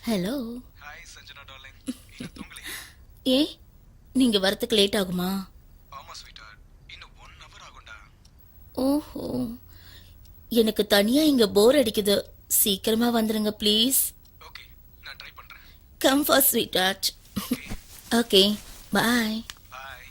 Hello. Hi Sanjana darling. இன்னும் தூங்கலையா? ஏ, நீங்க வரதுக்கு லேட் ஆகுமா? ஆமா ஸ்வீட்டார்ட், இன்னும் 1 hour ஆகும்டா. ஓஹோ, எனக்கு தனியா இங்க போர் அடிக்குது. சீக்கிரமா வந்துருங்க ப்ளீஸ். ஓகே, நான் ட்ரை பண்றேன். Come for sweet art. Okay, okay, bye. Bye.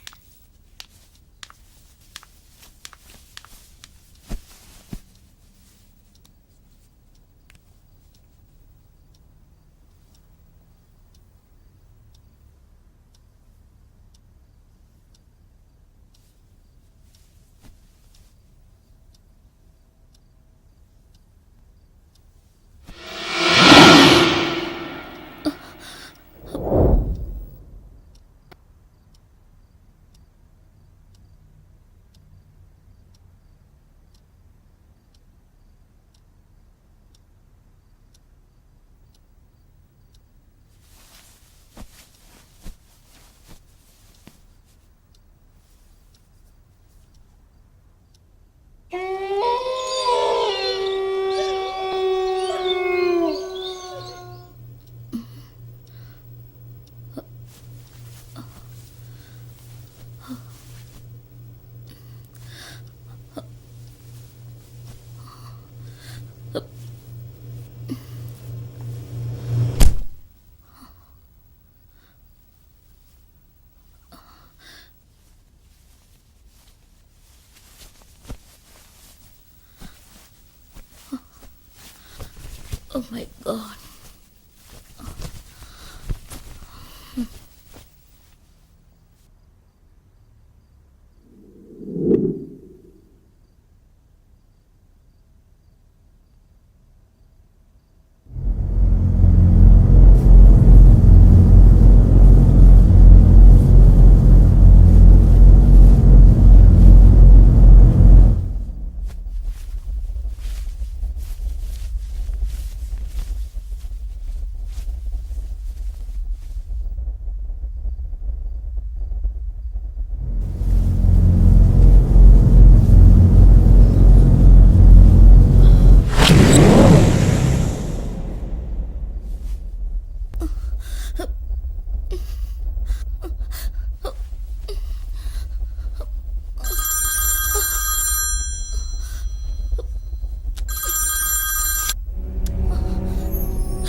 Oh my God.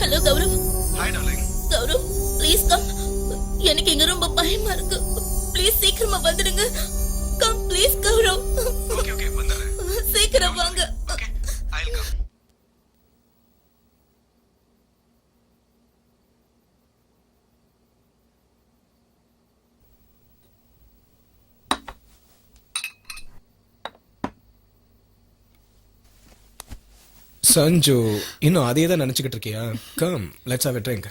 Hello Gaurav. Hi darling. Gaurav, please come. எனக்கு இங்க ரொம்ப பயமா இருக்கு. ப்ளீஸ் சீக்கிரமா வந்துடுங்க. Come please Gaurav. Okay okay, வந்துடுறேன். சீக்கிரம் வாங்க. Okay, I will come. Sanju, இன்னும் அதே தான் நினைச்சுக்கிட்டு இருக்கியா? Come, let's have a drink.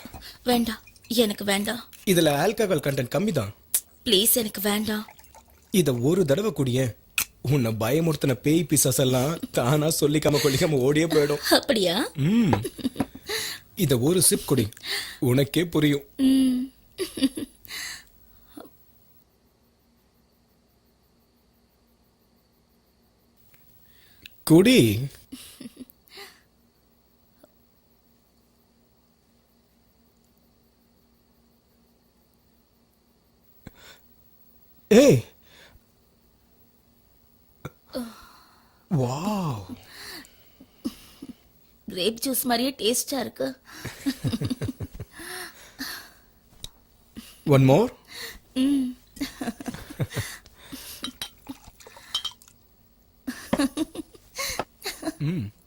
வேண்டாம், எனக்கு வேண்டாம். இதுல ஆல்கஹால் கண்டென்ட் கம்மி தான். ப்ளீஸ் எனக்கு வேண்டாம். இத ஒரு தடவை குடிய, உன்னை பயமுறுத்தின பேய் பிசாஸ் எல்லாம் தானா சொல்லிக்காம கொல்லிக்காம ஓடியே போயிடும். அப்படியா? இத ஒரு சிப் குடி, உனக்கே புரியும். ம். குடி. ஏய், வாவ், கிரேப் ஜூஸ் மாதிரியே டேஸ்டா இருக்கு. One more. ம்.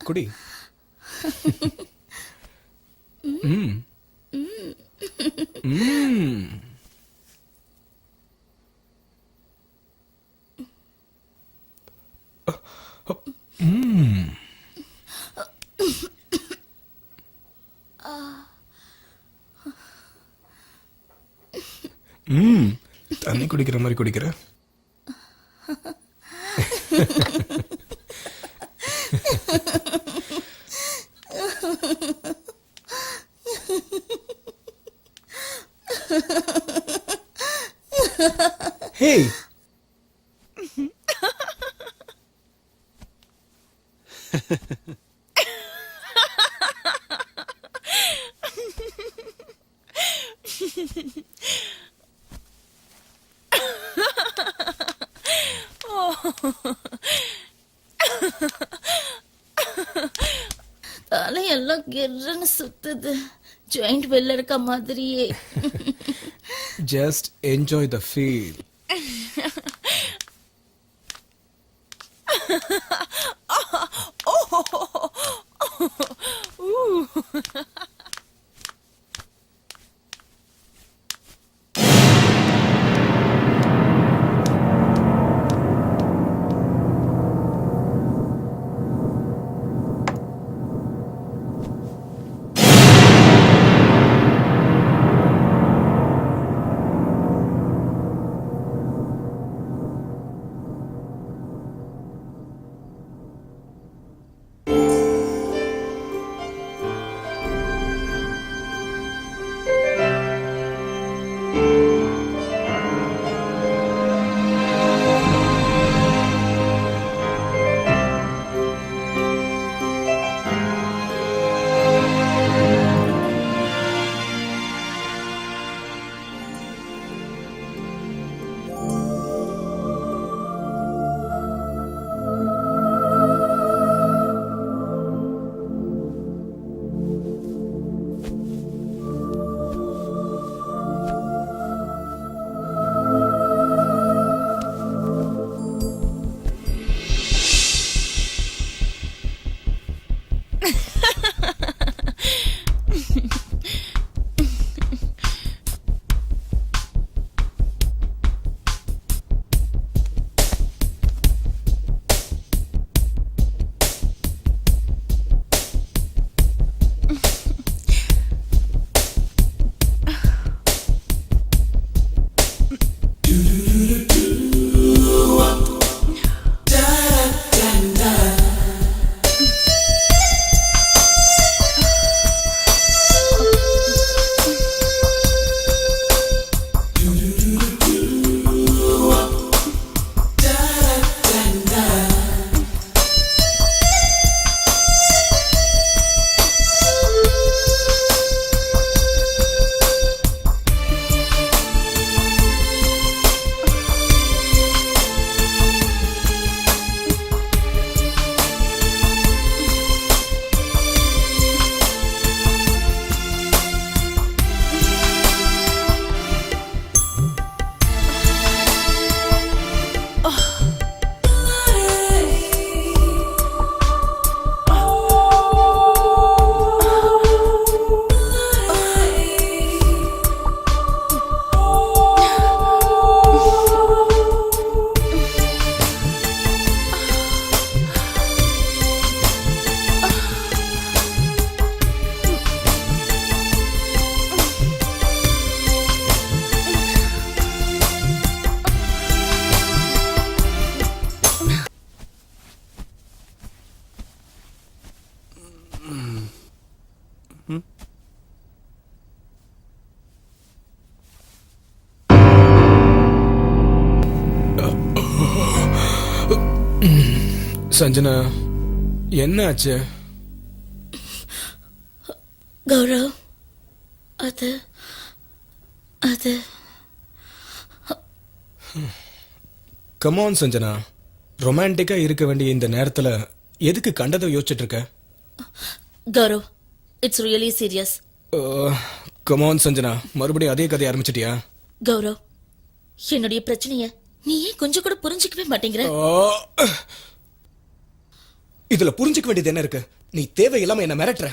குடி. ம். ம். தண்ணி குடிக்கிற மாதிரி குடிக்கிற. ஹேய், தலையெல்லாம் கிர்ன்னு சுத்துது. ஜாயிண்ட் வெளில இருக்க மாதிரியே. just enjoy the feel. Sanjana, என்ன ஆச்சு? கௌரவ், அது அது கமான் சஞ்சனா, ரொமான்டிக்கா இருக்க வேண்டிய இந்த நேரத்துல எதுக்கு கண்டதை யோசிச்சுட்டு இருக்க? Gaurav, it's really serious. Come on Sanjana, மறுபடியும் அதே கதையை ஆரம்பிச்சிட்டியா? கௌரவ், என்னுடைய பிரச்சனைய நீ ஏன் கொஞ்சம் கூட புரிஞ்சுக்கவே மாட்டேங்கிற? இதுல புரிஞ்சுக்க வேண்டியது என்ன இருக்கு? நீ தேவையில்லாம என்ன மிரட்டுற.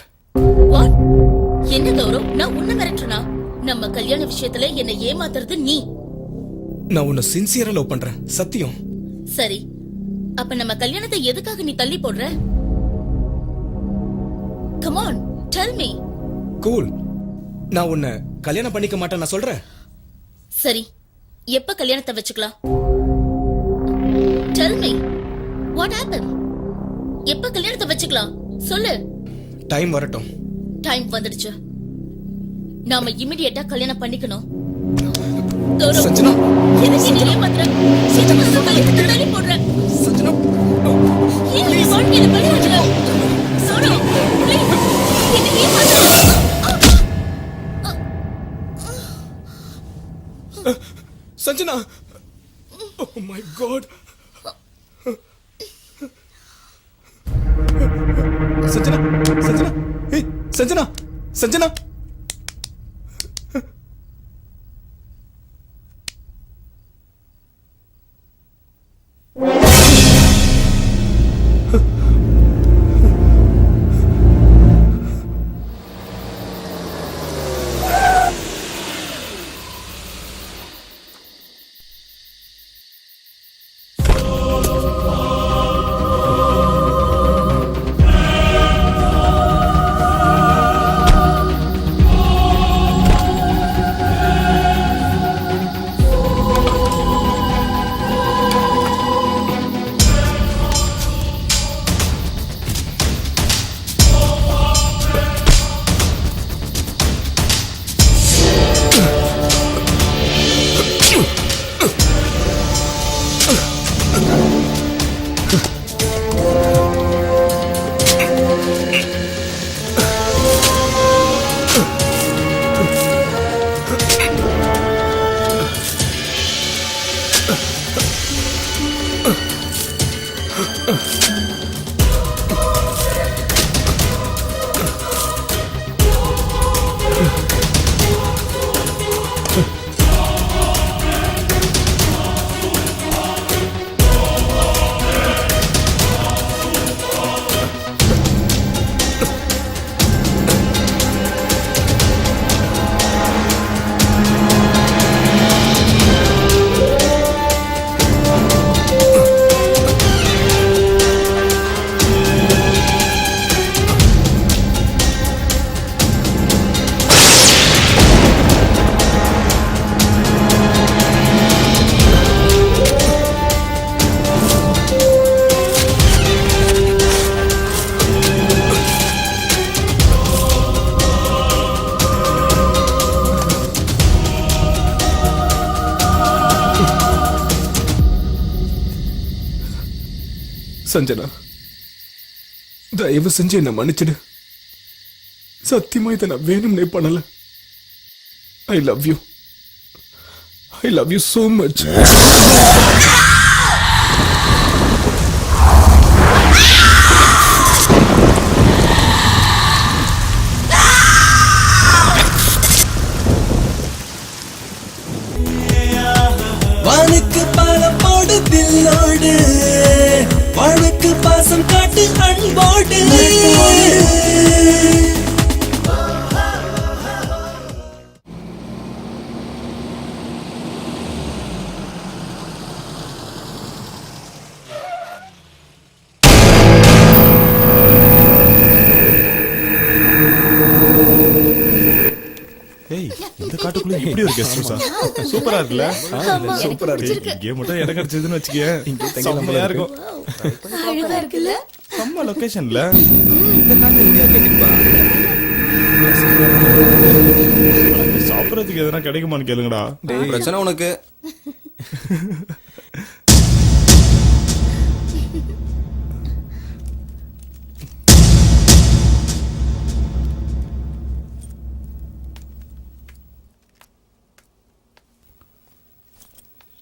What? என்ன கௌரவ், நான் உன்னை மிரட்டுறனா? நம்ம கல்யாண விஷயத்துல என்ன ஏமாத்துறது நீ. நான் உன்னை சின்சியரா லவ் பண்றேன், சத்தியம். சரி, அப்ப நம்ம கல்யாணத்தை எதுக்காக நீ தள்ளி போடுற? Come on, tell me. Cool, நான் உன்னை கல்யாணம் பண்ணிக்க மாட்டேன் நான் சொல்றேன். சரி, எப்ப கல்யாணத்தை வச்சுக்கலாம்? Tell me, what happened? எப்ப கல்யாணத்தை வச்சுக்கலாம் சொல்லு. டைம் வரட்டும். டைம் வந்துடுச்சு. நாம இமிடியேட்டா கல்யாணம் பண்ணிக்கணும். கௌரவ், சஞ்சனா எதுக்கு நீ ஏமாத்துற? எதுக்கு அந்த கழுத்தை தள்ளி போடுற? சஞ்சனா ஏன் என் வாழ்க்கையில பழியாடுற? கௌரவ், please, என்னை ஏமாத்தாத. Sanjana oh my god Sanjana Sanjana ஏய் சஞ்சனா சஞ்சனா சஞ்சனா தயவு செஞ்சு என்ன மன்னிச்சிடு சத்தியமா இதை நான் வேணும்னே பண்ணல I love you so much வானுக்கு பாலம் போடு தில்லோடு வானுக்கு பாசம் காட்டு அன்போடு ஏய் இந்த காட்டுக்குள்ள இப்படி ஒரு கெஸ்ட் ஹவுஸா சூப்பரா இருக்குல்ல ஆமா, சூப்பரா எனக்கு இருக்கு. பிடிச்சிருக்கு. இங்கே மட்டும் இடம் கிடைச்சதுன்னு வச்சுக்கேன் செம்மையா இருக்கும் அழகா இருக்குல்ல? செம்ம லொகேஷன்ல சாப்பிடறதுக்கு எதனா கிடைக்குமான்னு கேளுங்கடா பிரச்சனை உனக்கு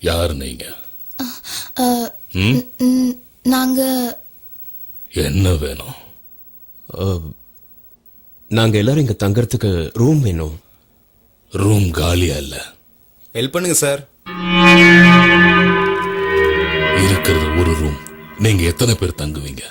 யார் நீங்க? நாங்க என்ன வேணும்? நாங்க எல்லாரும் இங்க தங்கறதுக்கு ரூம் வேணும். ரூம் காலியா இல்ல. ஹெல்ப் பண்ணுங்க சார். இருக்கிறது ஒரு ரூம். நீங்க எத்தனை பேர் தங்குவீங்க?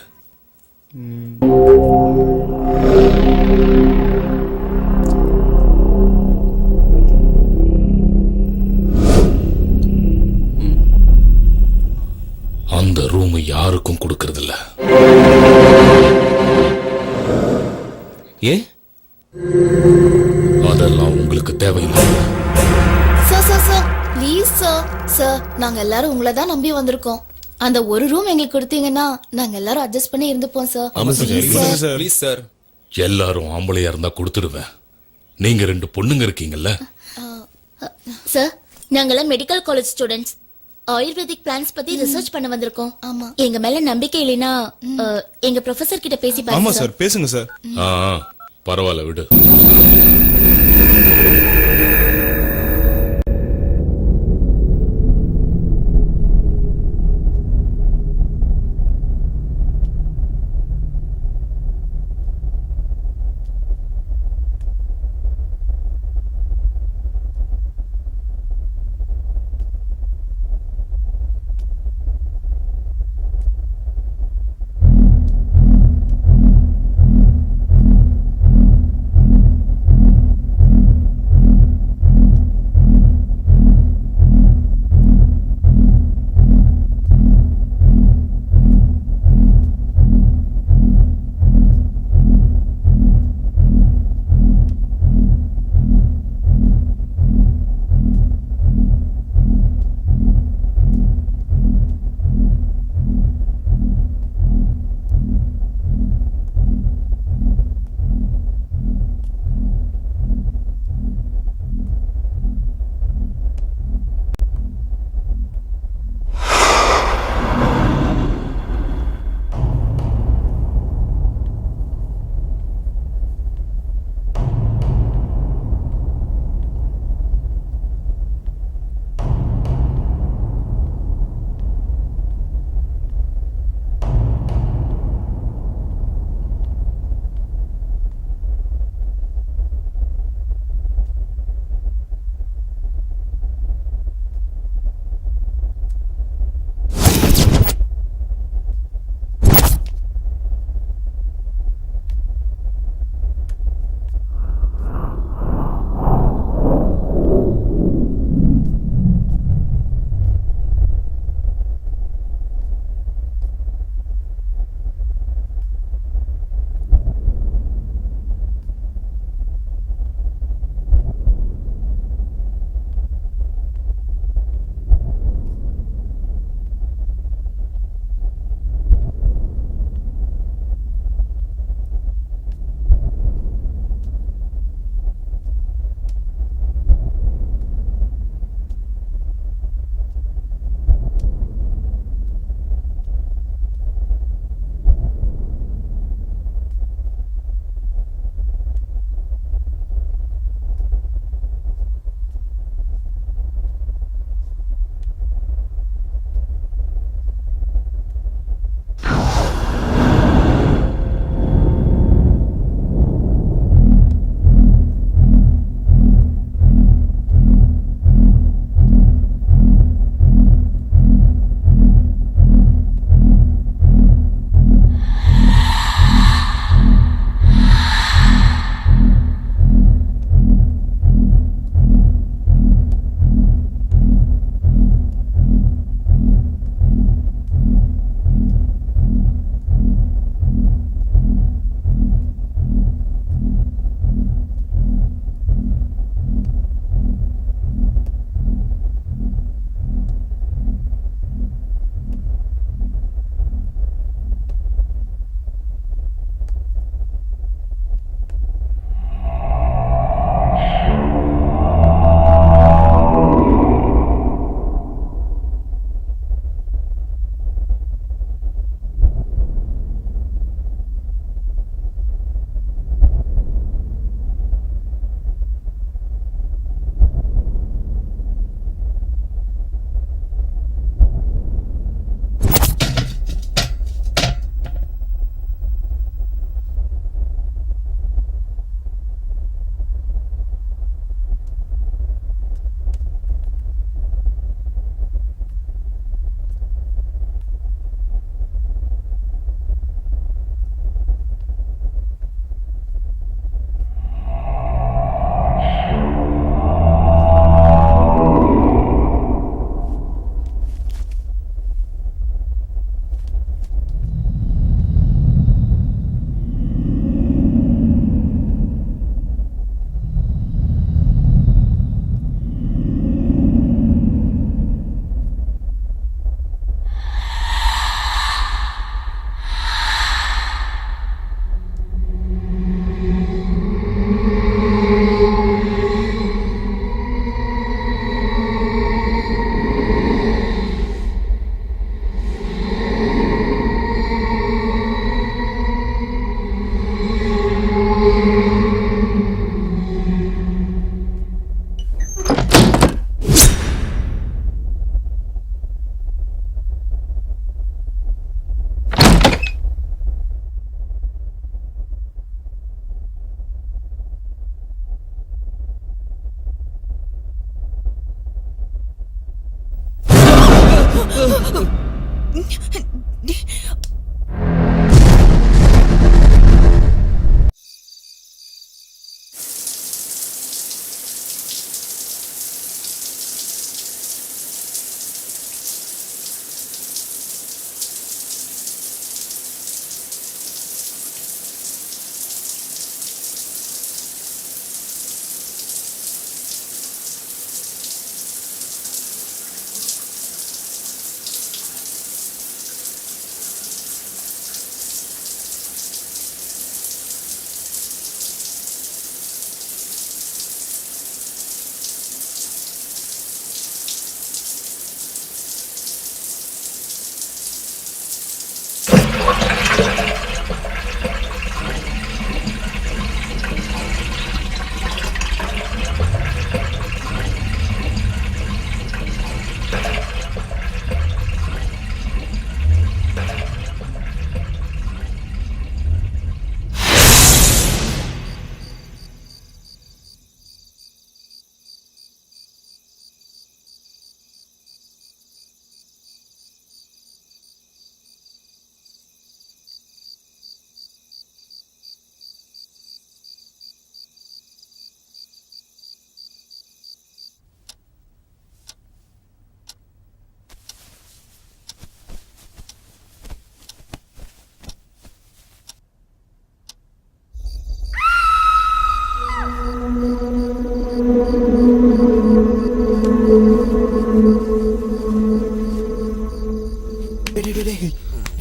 அந்த ரூம் யாருக்கும் கொடுக்கறது இல்ல. ஏ அதெல்லாம் உங்களுக்கு தேவையில்லை. சார் ப்ளீஸ் சார் நாங்க எல்லாரும் உங்களை தான் நம்பி வந்திருக்கோம். அந்த ஒரு ரூம் எங்களுக்கு கொடுத்தீங்கன்னா நாங்க எல்லாரும் அட்ஜஸ்ட் பண்ணி இருந்துப்போம் சார். ஆமா sir. Please, sir. Please sir. எல்லாரும் ஆம்பளையா இருந்தா கொடுத்துடுவேன். நீங்க 2 பொண்ணுங்க இருக்கீங்கல்ல, சார் நாங்கெல்லாம் medical college students Ayurvedic plants பத்தி ரிசர்ச் பண்ண வந்திருக்கோம். ஆமா. எங்க மேல நம்பிக்கை இல்லைனா எங்க ப்ரொஃபசர் கிட்ட பேசி ஆமா பாருங்க சார், பேசுங்க சார். ஆ ஆ, பரவாயில்ல விடு.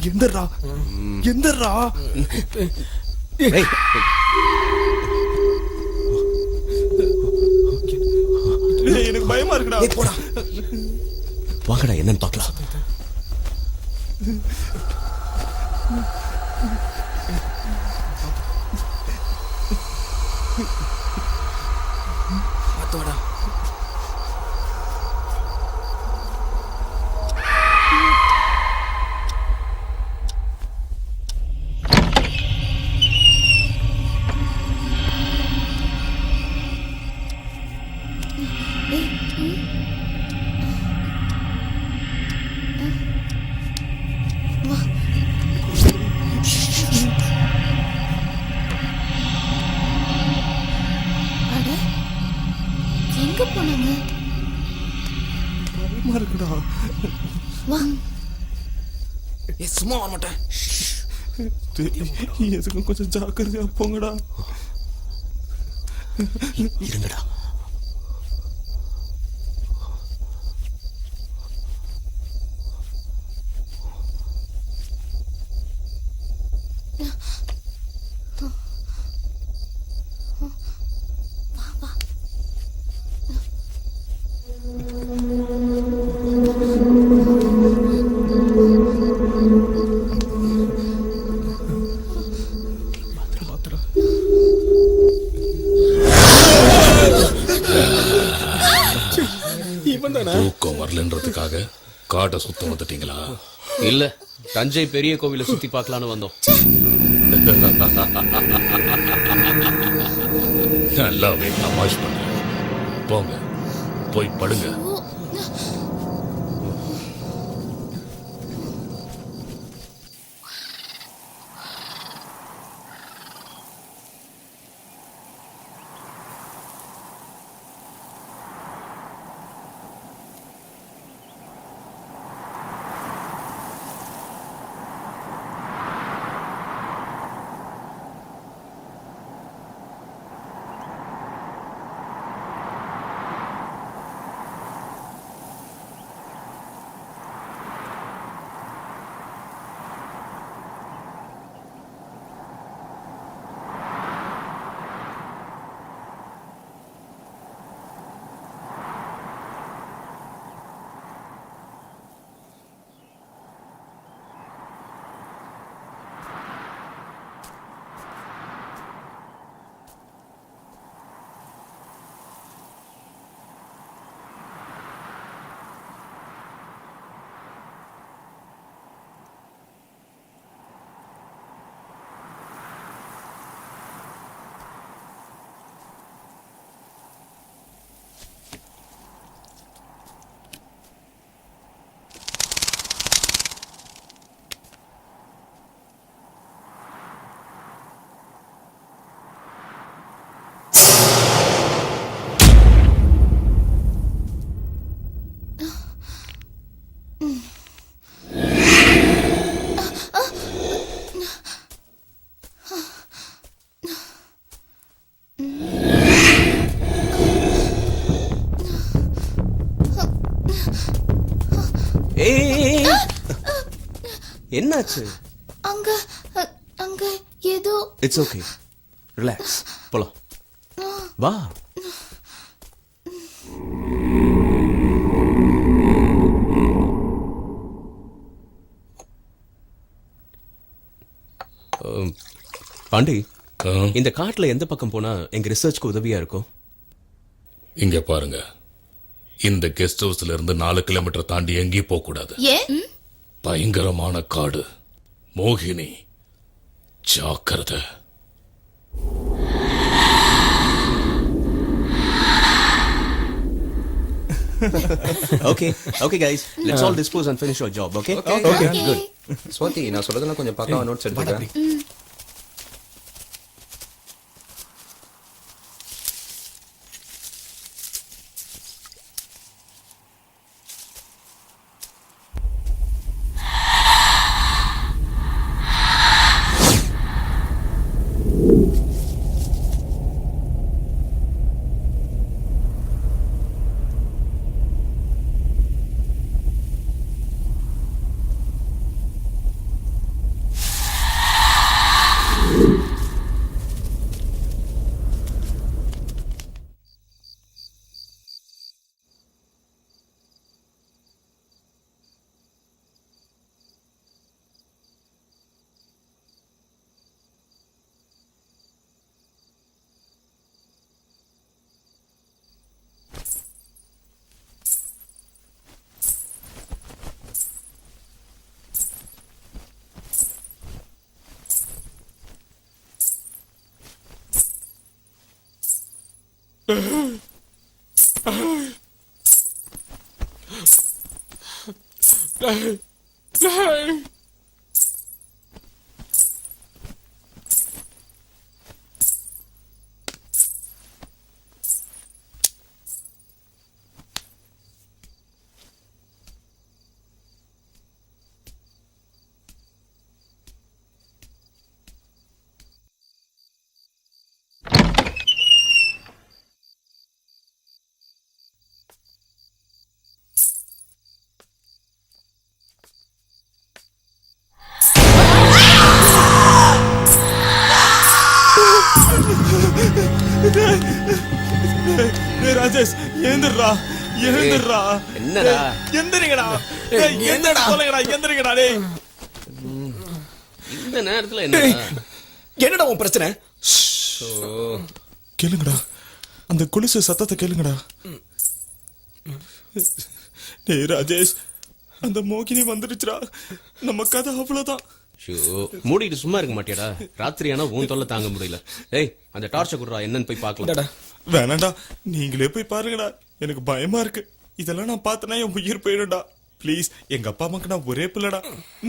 எந்தரா எந்தரா எனக்கு பயமா இருக்குடா. போடா வாங்கடா என்னன்னு பார்க்கலாம். பார்த்தோடா. அட எங்க போனாங்க? பயமா இருக்குடா. வா சும்மா வர மாட்டேன். எதுக்கும் கொஞ்சம் ஜாக்கிரதையா போங்கடா. இருங்கடா. தூக்கம் வரலன்றதுக்காக காட்டை சுத்த வந்துட்டீங்களா? இல்ல தஞ்சை பெரிய கோவிலை சுத்தி பார்க்கலான்னு வந்தோம். நல்லாவே தமாஷ் பண்ண. போங்க போய் படுங்க. ஏய் என்னாச்சு? அங்க அங்க ஏதோ இட்ஸ் ஓகே, ரிலாக்ஸ், போலாம் வா. பாண்டி, இந்த காட்டுல எந்த பக்கம் போனா எங்க ரிசர்ச்க்கு உதவியா இருக்கும்? இங்க பாருங்க, இந்த கெஸ்ட் ஹவுஸ்ல இருந்து 4 கிலோமீட்டர் தாண்டி எங்கேயும் போக கூடாது. ஏன்? பயங்கரமான காடு. மோகினி, ஜாக்கிரதை. Okay okay guys, let's all dispose and finish our job. Okay okay Okay. Swathi, நான் சொல்றதெல்லாம் கொஞ்சம் பக்காவா நோட்ஸ் எடுத்துக்கிறேன். ராஜேஷ், எழுந்துடுறா, எழுந்துடுறா. என்னடா? எந்திரிங்கடா, எந்திரடா, சொல்லுங்கடா, எந்திரிங்கடா. டேய், இந்த நேரத்துல என்னடா? என்னடா உன் பிரச்சனை? கேளுங்கடா, அந்த குலுசு சத்தத்தை கேளுங்கடா. டேய் ராஜேஷ், அந்த மோகினி வந்துடுச்சுடா. நம்ம கதை அவ்வளவுதான். மூடிட்டு சும்மா இருக்க மாட்டியாடா? ராத்திரி ஆனா உன் தொல்லை தாங்க முடியல. ஏய், அந்த டார்ச்சை குடுறா, என்னன்னு போய் பார்க்கலாம். வேணாண்டா, நீங்களே போய் பாருங்கடா, எனக்கு பயமா இருக்கு. இதெல்லாம் நான் பார்த்தனா என் உயிர் போயிடும்டா. ப்ளீஸ், எங்க அப்பா அம்மாக்கு நான் ஒரே பிள்ளடா,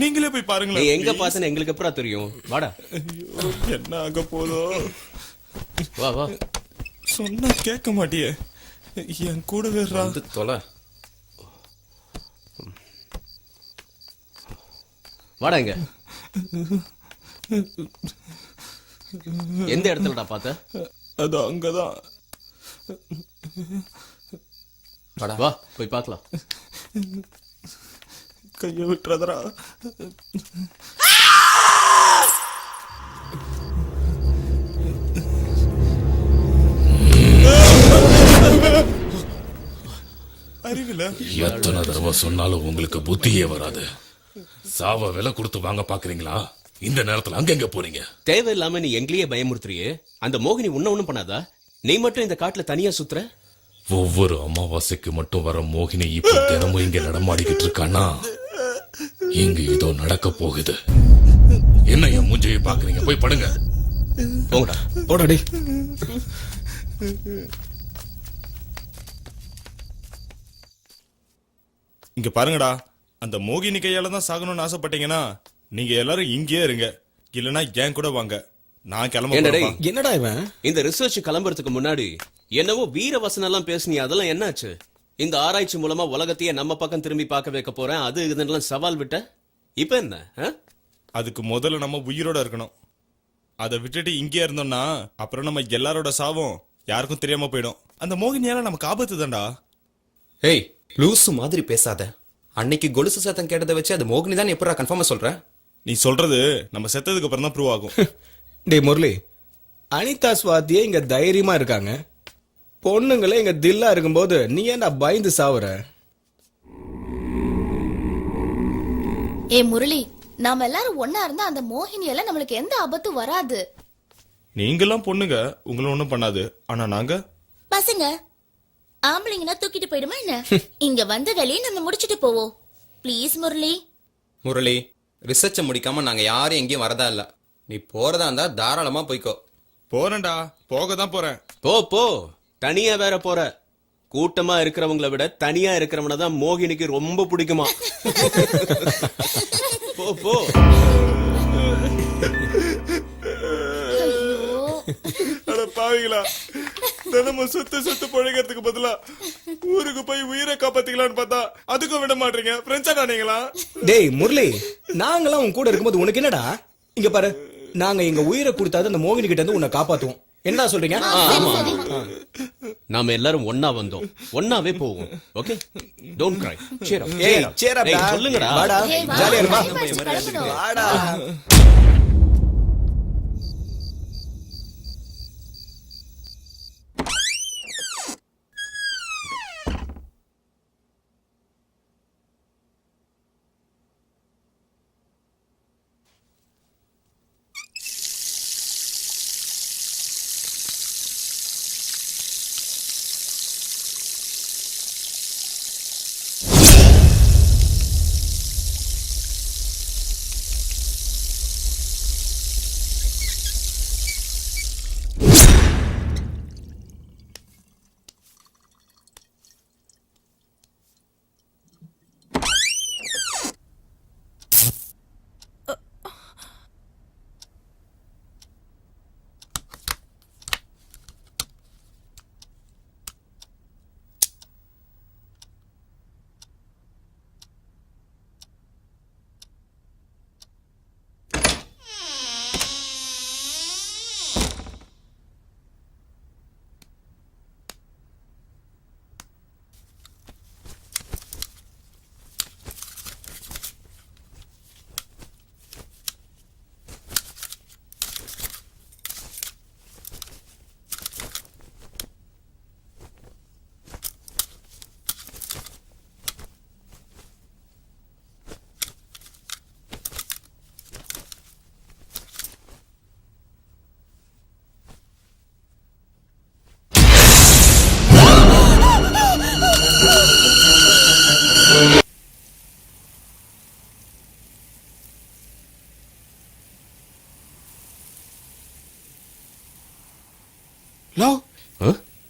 நீங்களே போய் பாருங்களேன். நீ எங்க பார்த்தேன்னு எங்களுக்கு எப்பறம் தெரியும்? வாடா. ஐயோ, என்ன ஆக போதோ? வா வா. சொன்னா கேட்க மாட்டியே, என் கூட வேறா. வந்து தொலை. வாடா. இங்க எந்த இடத்துலடா பார்த்த? அது அங்கதான். வா போய் பார்க்கலாம். கைய விட்டுறதரா. அறிவில எத்தனை தடவை சொன்னாலும் உங்களுக்கு புத்தியே வராது. சாவ விலை கொடுத்து வாங்க பாக்குறீங்களா? இந்த நேரத்துல அங்க போறீங்க? தேவையில்லாம நீ எங்களையே பயமுறுத்துறியே. அந்த மோகினி உன்ன ஒண்ணும் பண்ணாதா? நீ மட்டும் இந்த காட்டுல தனியா சுத்துற. ஒவ்வொரு அமாவாசைக்கு மட்டும் வர மோகினி இப்ப தினமும் இங்க நடமாடிக்கிட்டு இருக்கானா? இங்க ஏதோ நடக்க போகுது. என்ன என் மூஞ்சையை பாக்குறீங்க? போய் படுங்க. போங்கடா. போடா டேய். இங்க பாருங்கடா, அந்த மோகினி கையால தான் சாகணும்னு ஆசைப்பட்டீங்கன்னா நீங்க எல்லாரும் இங்கேயே இருங்க, இல்லனா ஏன் கூட வாங்க. நான் கிளம்ப. என்னடா இவன்? இந்த ரிசர்ச் கிளம்புறதுக்கு முன்னாடி என்னவோ வீர வசனம் எல்லாம் பேசுனியா, அதெல்லாம் என்னாச்சு? இந்த ஆராய்ச்சி மூலமா உலகத்தையே நம்ம பக்கம் திரும்பி பார்க்க வைக்க போறேன், அது இதெல்லாம் சவால் விட்ட. இப்ப என்ன? அதுக்கு முதல்ல நம்ம உயிரோட இருக்கணும். அதை விட்டுட்டு இங்கே இருந்தோம்னா அப்புறம் நம்ம எல்லாரோட சாவும் யாருக்கும் தெரியாம போயிடும். அந்த மோகினியால நமக்கு ஆபத்து தான்டா. ஏய், லூசு மாதிரி பேசாத. அன்னைக்கு கொலுசு சத்தம் கேட்டதை வச்சு அது மோகினி தான் எப்படா கன்ஃபார்மா சொல்ற? நீ சொல்றது நம்ம செத்ததுக்கு அப்புறம் தான் ப்ரூவ் ஆகும். டேய் முரளி, அனிதா ஸ்வாதியே இங்க தைரியமா இருக்காங்க, பொண்ணுங்களே இங்க தில்லா இருக்கும்போது நீ ஏன்டா பயந்து சாவுற? ஏ முரளி, நாம எல்லாரும் ஒன்னா இருந்தா அந்த மோகினியால நம்மளுக்கு எந்த ஆபத்தும் வராது. நீங்கெல்லாம் பொண்ணுங்க, உங்களை ஒண்ணும் பண்ணாது. ஆனா நாங்க பசங்க ஆம்பளைங்கன்னா தூக்கிட்டு போயிடுமா என்ன? இங்க வந்த வேலையை நம்ம முடிச்சிட்டு போவோம். ப்ளீஸ் முரளி. முரளி, ரிசர்ச்சை முடிக்காம நாங்க யாரும் எங்கேயும் வரதா இல்ல. நீ போறதா இருந்தா தாராளமா போய்க்கோ. போறேன்டா, போக தான் போறேன். போ போ, தனியா வேற போற. கூட்டமா இருக்கிறவங்களை விட தனியா இருக்கிறவன தான் மோகினிக்கு ரொம்ப பிடிக்குமா. போ போ. அட பாவிங்களா, தினமும் சுத்து பழகிறதுக்கு பதிலா ஊருக்கு போய் உயிரை காப்பாத்திக்கலான்னு பார்த்தா அதுக்கும் விட மாட்டீங்க. ஃப்ரெண்ட்ஸா நீங்களா? டேய் முரளி, நாங்களாம் உன் கூட இருக்கும்போது உனக்கு என்னடா? இங்க பாரு, நாங்க எங்க உயிரை கொடுத்தாது அந்த மோகினி கிட்ட இருந்து உன்னை காப்பாத்துவோம். என்ன சொல்றீங்க? ஆமா, நாம எல்லாரும் ஒன்னா வந்தோம், ஒன்னாவே போவோம். Okay, don't cry. cheer up, ஏய், cheer up. cheer up டேய், டா. சொல்லுங்கடா. வாடா, ஏய், வா. ஜாலியா இருப்பா. டைம் ஆச்சு, கிளம்பணும். வாடா.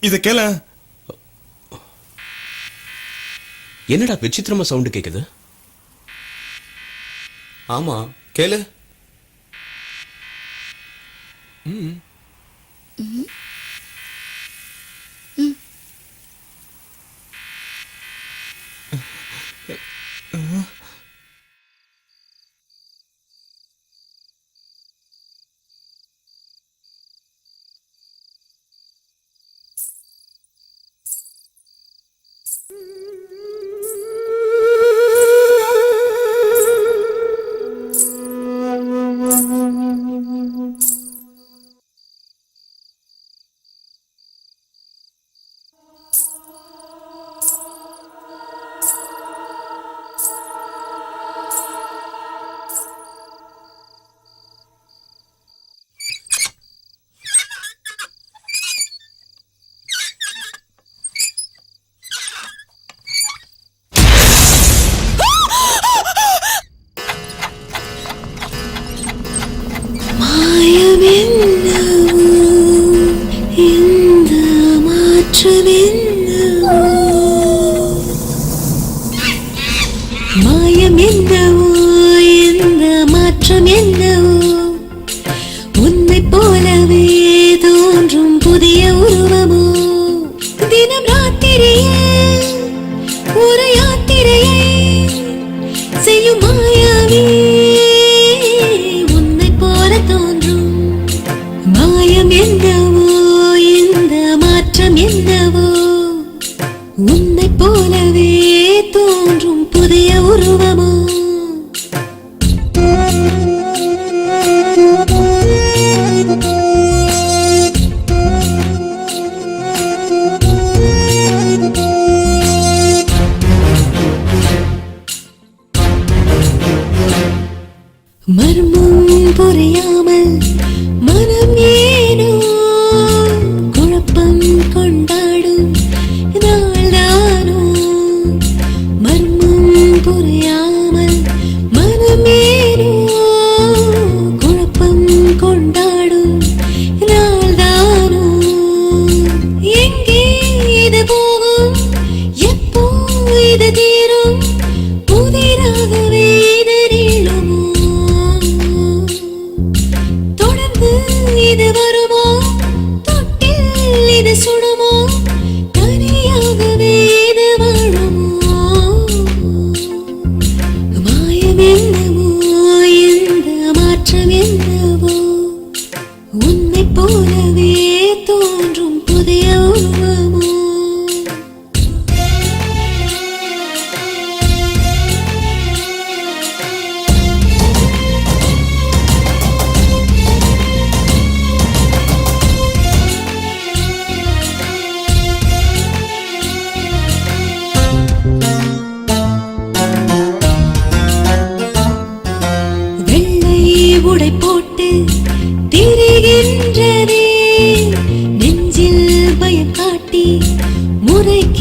இத கேள. என்னடா விசித்திரமா சவுண்ட் கேக்குது? ஆமா, கேளு. மாயம் என்னவோ இந்த மாற்றம் என்னவோ உன்னை போலவே தோன்றும் புதிய உருவமோ தினம் ராத்திரியே ஒரு யாத்திரையை செய்யும் மாயாவே உன்னை போல தோன்றும் மாயம் என்னவோ இந்த மாற்றம் என்னவோ உன்னை போலவே தோன்றும் புதிய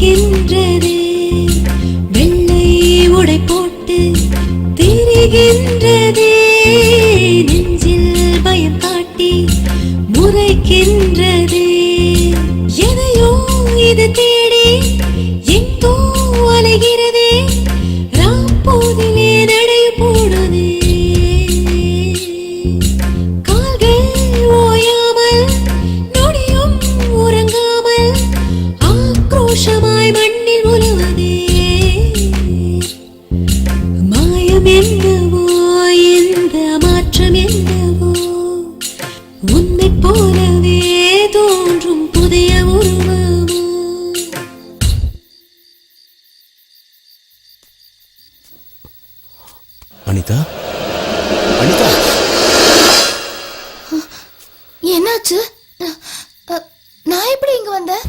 வருகின்றதே வெள்ளை உடை போட்டு திரிகின்றதே நெஞ்சில் பயம் காட்டி முறைக்கின்றதே எதையோ இது தேடி எங்கோ அலைகிறதே ராப்போதிலே நடை போடுதே கால்கள் ஓயாமல் நொடியும் உறங்காமல் ஆக்ரோஷமாய் மண்ணில் உழுவதே மாயம் என்னவோ எந்த மாற்றம் என்னவோ உன்னை போலவே தோன்றும் புதிய உருவமோ அனிதா அனிதா என்னாச்சு நான் எப்படி இங்க வந்தேன்?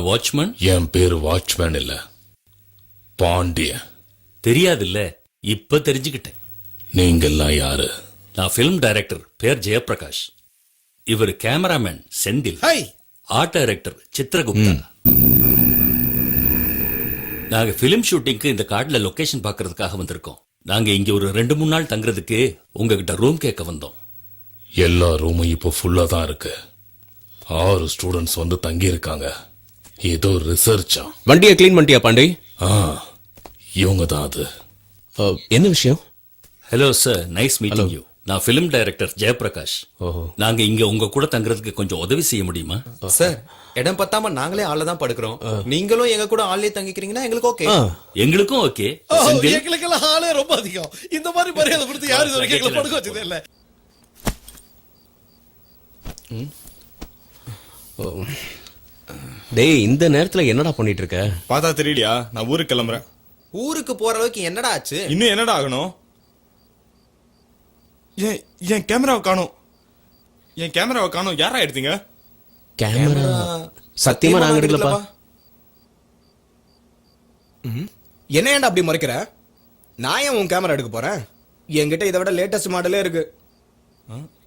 வாட்ச்மேன்? என் பேரு வாட்ச்மேன் இல்ல, பாண்டியன். தெரியாதுல்ல, இப்ப தெரிஞ்சுக்கிட்டேன். நீங்கெல்லாம் யாரு? நான் பிலிம் டைரக்டர், பேர் ஜெயபிரகாஷ். இவர் cameraman Senthil. Art director Chitragupta. நாங்க பிலிம் ஷூட்டிங்க்கு இந்த காட்டுல லொகேஷன் பாக்குறதுக்காக வந்திருக்கோம். நாங்க இங்க ஒரு 2-3 நாள் தங்குறதுக்கு உங்ககிட்ட ரூம் கேட்க வந்தோம். எல்லா ரூமும் இப்போ ஃபுல்லா தான் இருக்கு. 6 ஸ்டூடெண்ட்ஸ் வந்து தங்கி இருக்காங்க. ஏதோ ரிசர்ச்சா. வண்டியை க்ளீன் பண்ணிட்டியா பாண்டி? இவங்க தான் அது. என்ன விஷயம்? Hello sir, nice meeting you. நான் பிலிம் டைரக்டர் ஜெயபிரகாஷ். நாங்க இங்க உங்க கூட தங்குறதுக்கு கொஞ்சம் உதவி செய்ய முடியுமா? சார், இடம் பத்தாம நாங்களே ஆள்ல தான் படுக்கிறோம். நீங்களும் எங்க கூட ஆள்லயே தங்கிக்கிறீங்கன்னா எங்களுக்கு ஓகே. எங்களுக்கும் ஓகே. எங்களுக்கெல்லாம் ஆளே ரொம்ப அதிகம். இந்த மாதிரி மரியாதை கொடுத்து யாரும் இது வரைக்கும் எங்களை படுக்க வச்சதே இல்ல. டேய், இந்த நேரத்துல என்னடா பண்ணிட்டு இருக்க? பார்த்தா தெரியலையா, நான் ஊருக்கு கிளம்புறேன். ஊருக்கு போற அளவுக்கு என்னடா ஆச்சு? இன்னும் என்னடா ஆகணும்? என் கேமராவை காணோம். என் கேமராவை காணோம். யாரா எடுத்தீங்க? கேமரா சத்தியமா நாங்க எடுக்கலப்பா. என்ன ஏன்டா அப்படி முறைக்கிற? நான் ஏன் உன் கேமரா எடுக்க போறேன்? என்கிட்ட இதை விட லேட்டஸ்ட் மாடலே இருக்கு.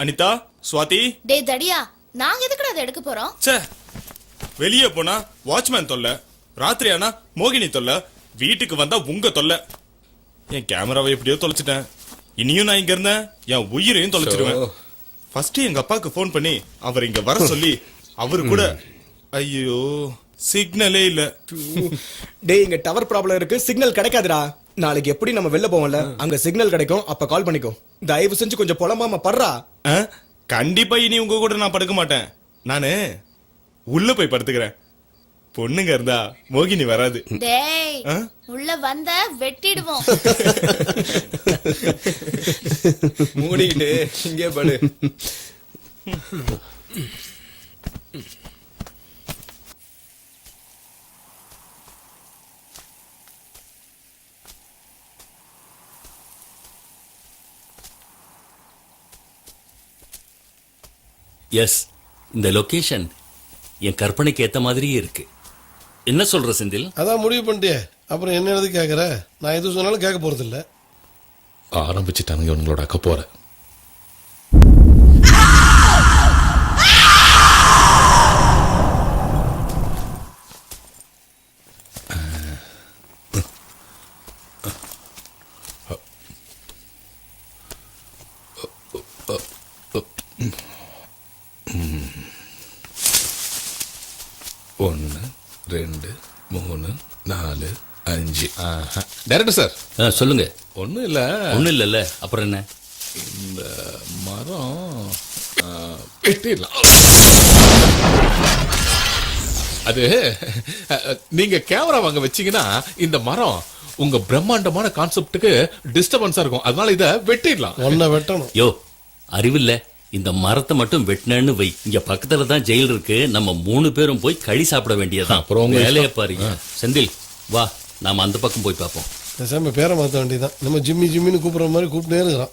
அனிதா, சுவாதி. டேய் தடியா, நாங்க எதுக்குடா அதை எடுக்க போறோம்? ச்சே, வெளியே போனா வாட்ச்மேன் தொல்லை, ராத்திரி ஆனா மோகினி தொல்லை, வீட்டுக்கு வந்தா உங்க தொல்லை. என் கேமராவை எப்படியோ தொலைச்சிட்டேன். இனியும் நான் இங்க இருந்தேன் என் உயிரையும் தொலைச்சிடுவேன். ஃபர்ஸ்ட் எங்க அப்பாவுக்கு போன் பண்ணி அவர் இங்க வர சொல்லி அவரு கூட. ஐயோ, சிக்னலே இல்ல. டேய், இங்க டவர் ப்ராப்ளம் இருக்கு, சிக்னல் கிடைக்காதுடா. நாளைக்கு எப்படி நம்ம வெளில போவோம்ல, அங்க சிக்னல் கிடைக்கும், அப்ப கால் பண்ணிக்கோ. தயவு செஞ்சு கொஞ்சம் புலம்பாம படுறா. கண்டிப்பா இனி உங்க கூட நான் படுக்க மாட்டேன். நானு உள்ள போய் படுத்துக்கிறேன். பொண்ணுங்க இருந்தா மோகினி வராது. டேய், உள்ள வந்த வெட்டிடுவோம். மூடிக்கிட்டு இங்கே படு. எஸ், இந்த லொகேஷன் என் கற்பனைக்கு ஏத்த மாதிரியே இருக்கு. என்ன சொல்ற செந்தில்? அதான் முடிவு பண்ணிட்டே, அப்புறம் என்ன எழுதி கேட்கற? நான் எது சொன்னாலும் கேட்க போறது இல்ல. ஆரம்பிச்சுட்டானுங்க இவங்களோட அக்க போற. ஒன்று, 2, 3, 4, 5. Director sir. சொல்லுங்க. ஒன்றும் இல்லை. ஒன்றும் இல்லைல்ல, அப்புறம் என்ன? இந்த மரம் வெட்டிடலாம். அது நீங்க கேமரா வாங்க வச்சீங்கன்னா இந்த மரம் உங்க பிரம்மாண்டமான கான்செப்டுக்கு டிஸ்டர்பன்ஸா இருக்கும். அதனால இத வெட்டிடலாம். ஒன்ன வெட்டணும். யோ, அறிவில்ல, இந்த மரத்தை மட்டும் வெட்டினேன்னு வை, இங்க பக்கத்துல தான் ஜெயில் இருக்கு. நம்ம 3 பேரும் போய் களி சாப்பிட வேண்டியதான். அப்புறம் உங்க வேலையை பாருங்க. செந்தில், வா, நாம அந்த பக்கம் போய் பார்ப்போம். பேசாம பேரை மாத்த வேண்டியதான். நம்ம ஜிம்மின்னு கூப்பிடுற மாதிரி கூப்பிட்டே இருக்கிறான்.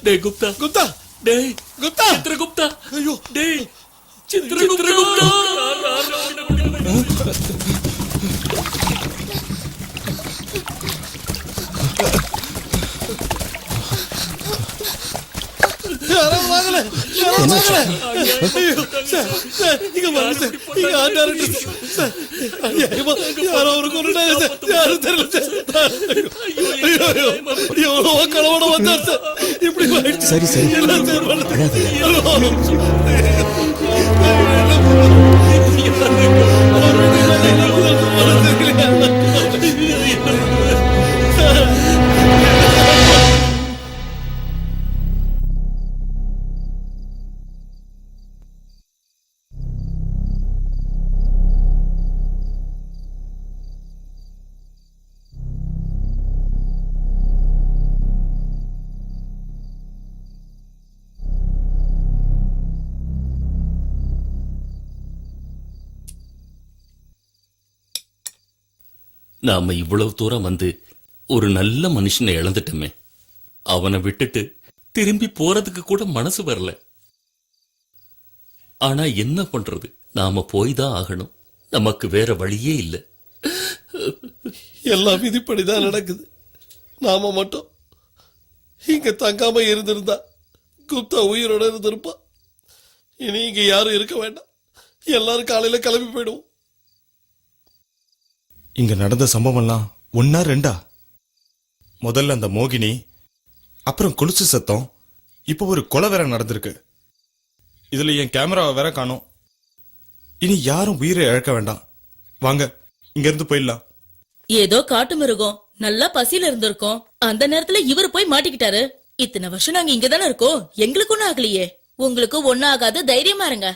டேய் குப்தா குப்தா டேய் குப்தா சித்ரகுப்தா ஐயோ டேய் சித்ரகுப்தா யாராவது வாங்கல ஐயோ சார் சார் இங்க வாங்க சார் இங்க ஆண்டாரு சார் ஐயோ யாரோ ஒரு கொண்டுட்டாங்க சார் யாரும் தெரியல சார் ஐயோ ஐயோ எவ்வளோ கலவட வந்தார் சார் இப்படி ஆயிடுச்சு. சரி சரி எல்லாம் சார் நாம இவ்வளவு தூரம் வந்து ஒரு நல்ல மனுஷனை இழந்துட்டோமே. அவனை விட்டுட்டு திரும்பி போறதுக்கு கூட மனசு வரல. ஆனா என்ன பண்றது, நாம போய் தான் ஆகணும். நமக்கு வேற வழியே இல்லை. எல்லாம் விதிப்படிதான் நடக்குது. நாம மட்டும் இங்க தங்காம இருந்திருந்தா குப்தா உயிரோட இருந்திருப்பா. இனி இங்க யாரும் இருக்க வேண்டாம். எல்லாரும் காலையில கிளம்பி போயிடுவோம். இங்க நடந்த சம்பவம்லாம் ஒன்னா ரெண்டா? முதல்ல அந்த மோகினி, அப்புறம் கொலுசு சத்தம், இப்போ ஒரு கொலை வேற நடந்திருக்கு. இதுல என் கேமராவை வேற காணோம். இனி யாரும் உயிரை இழக்க வேண்டாம். வாங்க இங்க இருந்து போயிடலாம். ஏதோ காட்டு மிருகம் நல்லா பசியில இருந்திருக்கோம். அந்த நேரத்துல இவர் போய் மாட்டிக்கிட்டாரு. இத்தனை வருஷம் நாங்க இங்கதானே இருக்கோம், எங்களுக்கு ஒண்ணும் ஆகலையே. உங்களுக்கு ஒண்ணும் ஆகாது, தைரியமா இருங்க.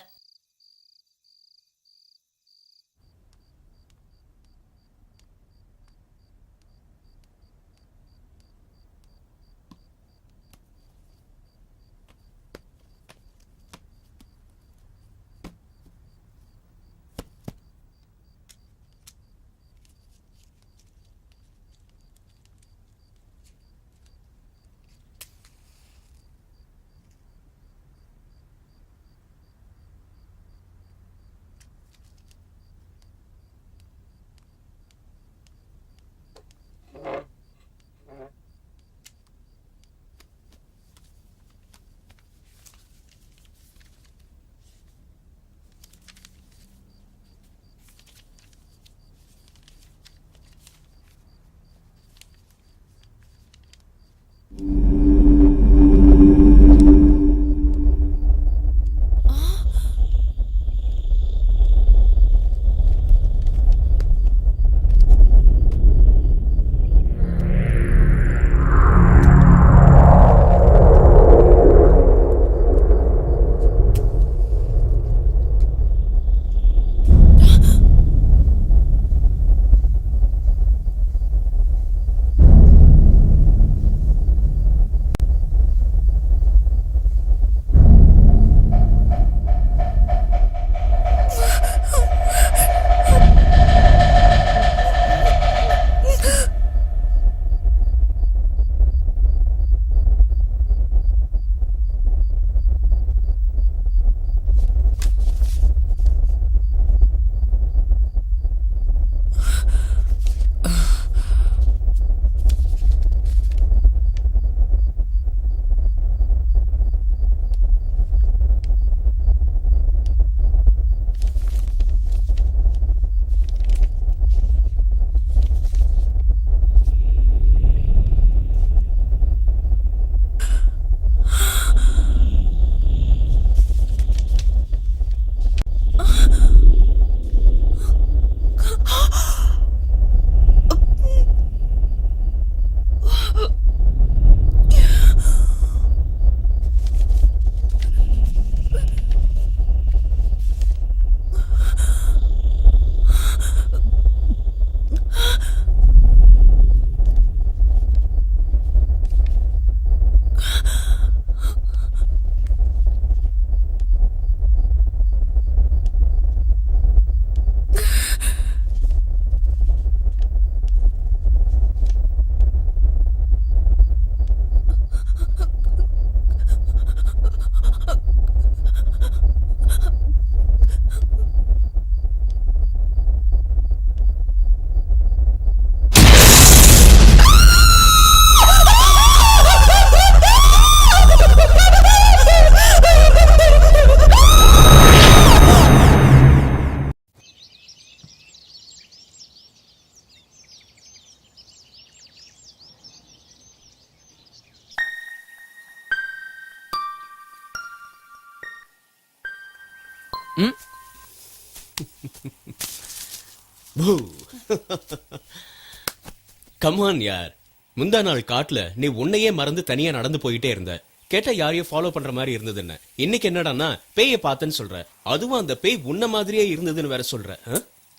கமான் யார், முந்தா நாள் காட்டுல நீ உன்னையே மறந்து தனியா நடந்து போயிட்டே இருந்த. கேட்டா யாரையும் ஃபாலோ பண்ற மாதிரி இருந்தது என்ன? இன்னைக்கு என்னடான்னா பேய பார்த்தேன்னு சொல்ற, அதுவும் அந்த பேய் உன்ன மாதிரியே இருந்ததுன்னு வேற சொல்ற.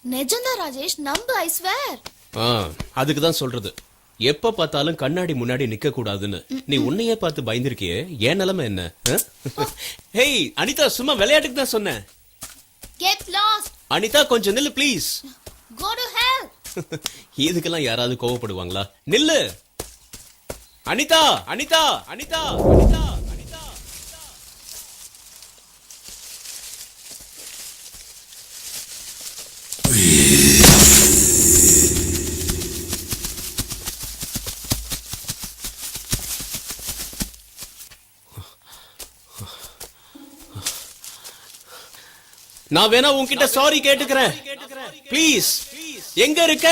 நிஜம்தான் ராஜேஷ், நம்பு, ஐ ஸ்வேர். அதுக்கு தான் சொல்றது, எப்ப பார்த்தாலும் கண்ணாடி முன்னாடி நிக்க கூடாதுன்னு. நீ உன்னையே பார்த்து பயந்திருக்கியே, ஏன் நிலைமை என்ன? ஹேய் அனிதா, சும்மா விளையாட்டுக்கு தான் சொன்னேன். Get lost. அனிதா கொஞ்சம் நில்லு ப்ளீஸ். Go to hell. இதுக்கெல்லாம் யாராவது கோவப்படுவாங்களா? நில்லு அனிதா, அனிதா, அனிதா, அனிதா, அனிதா. நான் வேணா உன்கிட்ட சாரி கேட்டுக்கிறேன் ப்ளீஸ். எங்க இருக்க?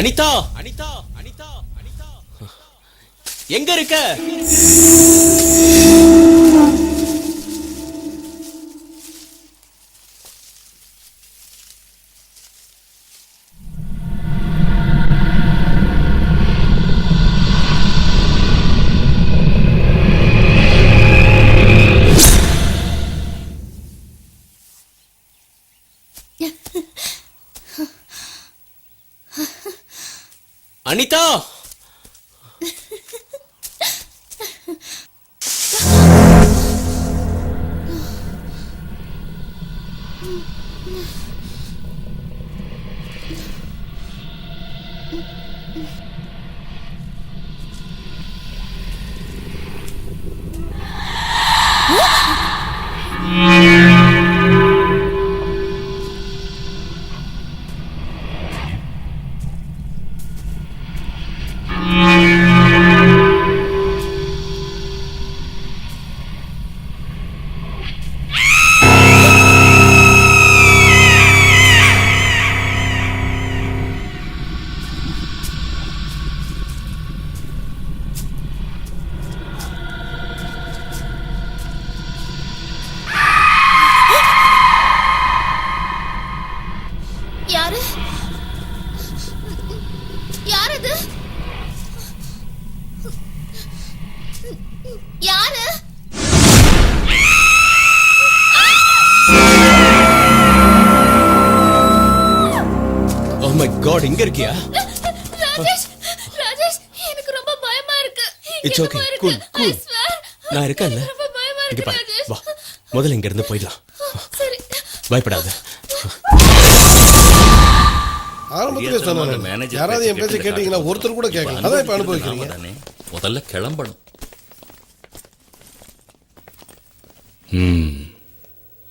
அனிதா, அனிதா, அனிதா, அனிதா, எங்க இருக்க? அனிதா, யாரு? யாரது? யாரு? ஓ மை காட், இங்க இருக்கியா? ராஜேஷ், ராஜேஷ், எனக்கு ரொம்ப பயமா இருக்கு. இட்ஸ் ஓகே, கூல் கூல், நான் இருக்கேன்ல. ரொம்ப பயமா இங்க இருக்கு பாரு, ராஜேஷ். வா முதல்ல இங்க இருந்து போயிடலாம். சரி. பயப்படாத. ஆரம்பத்திலே சொன்னேன், யாராவது என் பேச்ச கேட்டீங்கன்னா ஒருத்தர் கூட கேட்கல. அதான் இப்ப அனுபவிக்கிறீங்க. முதல்ல கிளம்பணும்.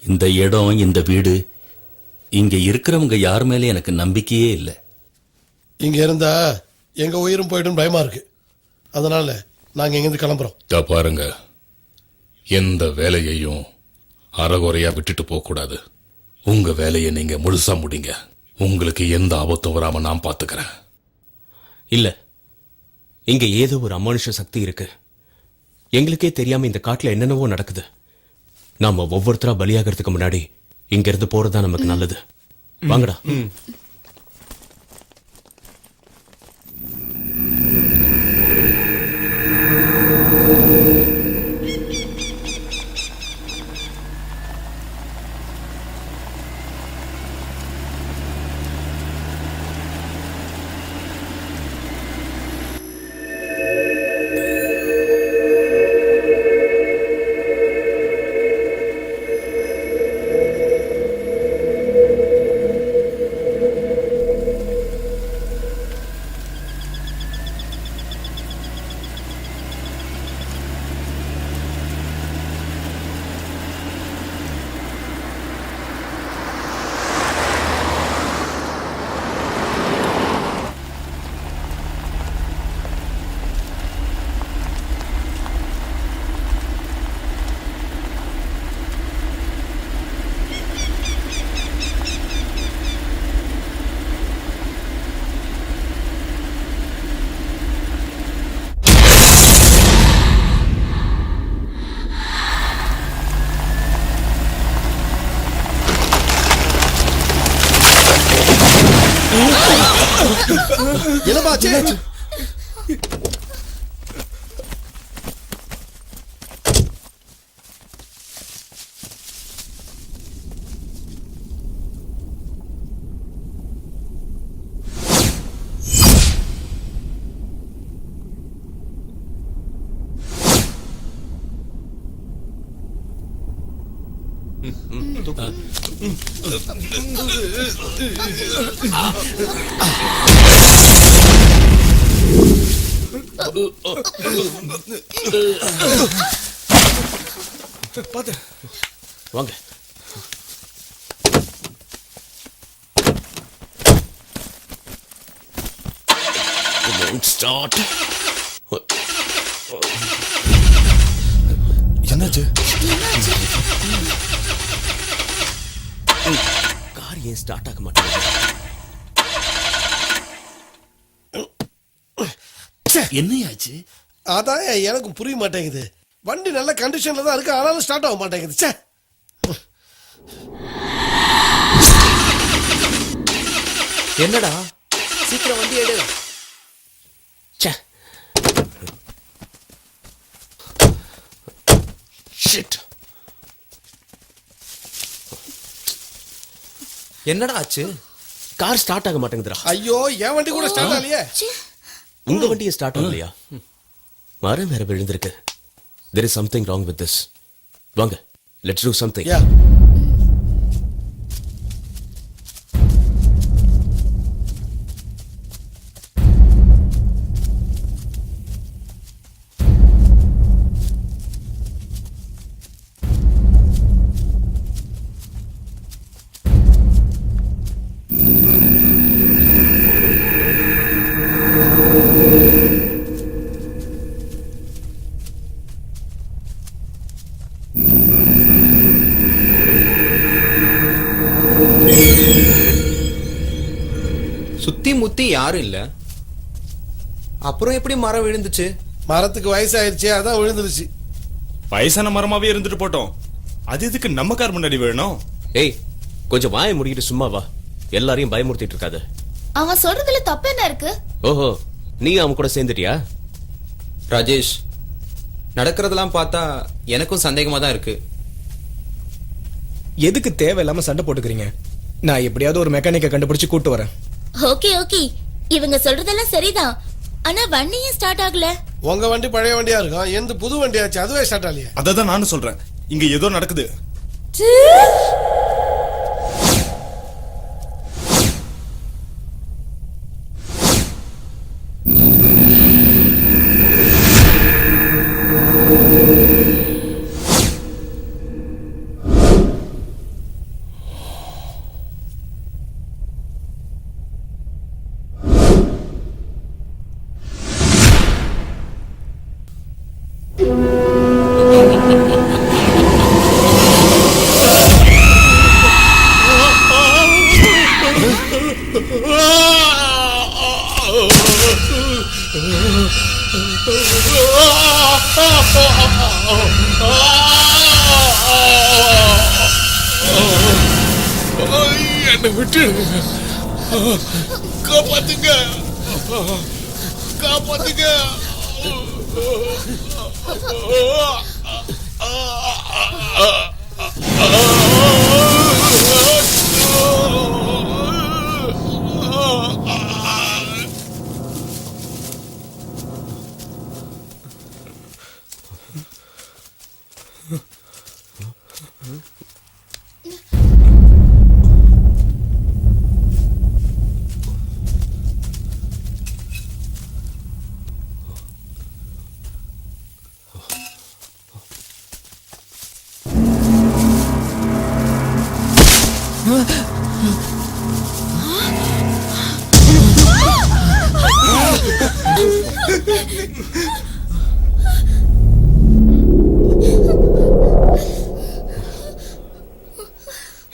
இந்த இடம், இந்த வீடு, இங்க இருக்கிறவங்க யார் மேல எனக்கு நம்பிக்கையே இல்லை. இங்க இருந்தா எங்க உயிரும் போயிடும் பயமா இருக்கு. அதனால நாங்க இங்கிருந்து கிளம்புறோம். இதோ பாருங்க, எந்த வேலையையும் அறகுறையா விட்டுட்டு போக கூடாது. உங்க வேலையை நீங்க முழுசா முடிங்க. உங்களுக்கு எந்த ஆபத்தும் வராம நான் பாத்துக்கிறேன். இல்ல, இங்க ஏதோ ஒரு அமானுஷ சக்தி இருக்கு. எங்களுக்கே தெரியாம இந்த காட்டுல என்னென்னவோ நடக்குது. நாம ஒவ்வொருத்தரா பலியாகிறதுக்கு முன்னாடி இங்க இருந்து போறதா நமக்கு நல்லது. வாங்கடா. என்னப்பா ஆச்சு? பாத்து வாங்க. ஸ்டார்ட். என்னாச்சு? கார் ஏன் ஸ்டார்ட் ஆக மாட்டேங்குது? என்னையாச்சு? அதான் எனக்கு புரிய மாட்டேங்குது. வண்டி நல்ல கண்டிஷன்ல தான் இருக்கு, ஆனாலும் ஸ்டார்ட் ஆக மாட்டேங்குது. ச்சே. என்னடா சீக்கிரம் வண்டி எடு. ச்சே. Shit. என்னடா ஆச்சு? கார் ஸ்டார்ட் ஆக மாட்டேங்குதுடா. ஐயோ, என் வண்டி கூட ஸ்டார்ட் ஆகலையே. உங்க வண்டியை ஸ்டார்ட் ஆகலையா? மரம் வேற விழுந்திருக்கு. There is something wrong with this. வாங்க, let's do something. Yeah. சுத்தி முத்தி யாரும் இல்ல, அப்புறம் எப்படி மரம் விழுந்துச்சு? மரத்துக்கு வயசாயிருச்சு, அதான் விழுந்துருச்சு. வயசான மரமாவே இருந்துட்டு போட்டோம். அது எதுக்கு நம்ம கார் முன்னாடி வேணும்? ஏய், கொஞ்சம் வாயை முடிக்கிட்டு சும்மா வா. எல்லாரையும் பயமுறுத்திட்டு இருக்காத. அவன் சொல்றதுல தப்பு என்ன இருக்கு? ஓஹோ, நீ அவன் கூட சேர்ந்துட்டியா? ராஜேஷ், நடக்கிறதெல்லாம் பார்த்தா எனக்கும் சந்தேகமா தான் இருக்கு. எதுக்கு தேவையில்லாம சண்டை போட்டுக்கிறீங்க? நான் எப்படியாவது ஒரு மெக்கானிக்கை கண்டுபிடிச்சு கூட்டு வரேன். ஓகே ஓகே, இவங்க சொல்றதெல்லாம் சரிதான். ஆனா வண்டியும் ஸ்டார்ட் ஆகல. உங்க வண்டி பழைய வண்டியா இருக்கும், எந்த புது வண்டியாச்சு, அதுவே ஸ்டார்ட் ஆகலையே. அததான் நானும் சொல்றேன், இங்க ஏதோ நடக்குது. என்னை விட்டு காப்பாத்துங்க, காப்பாத்துங்க.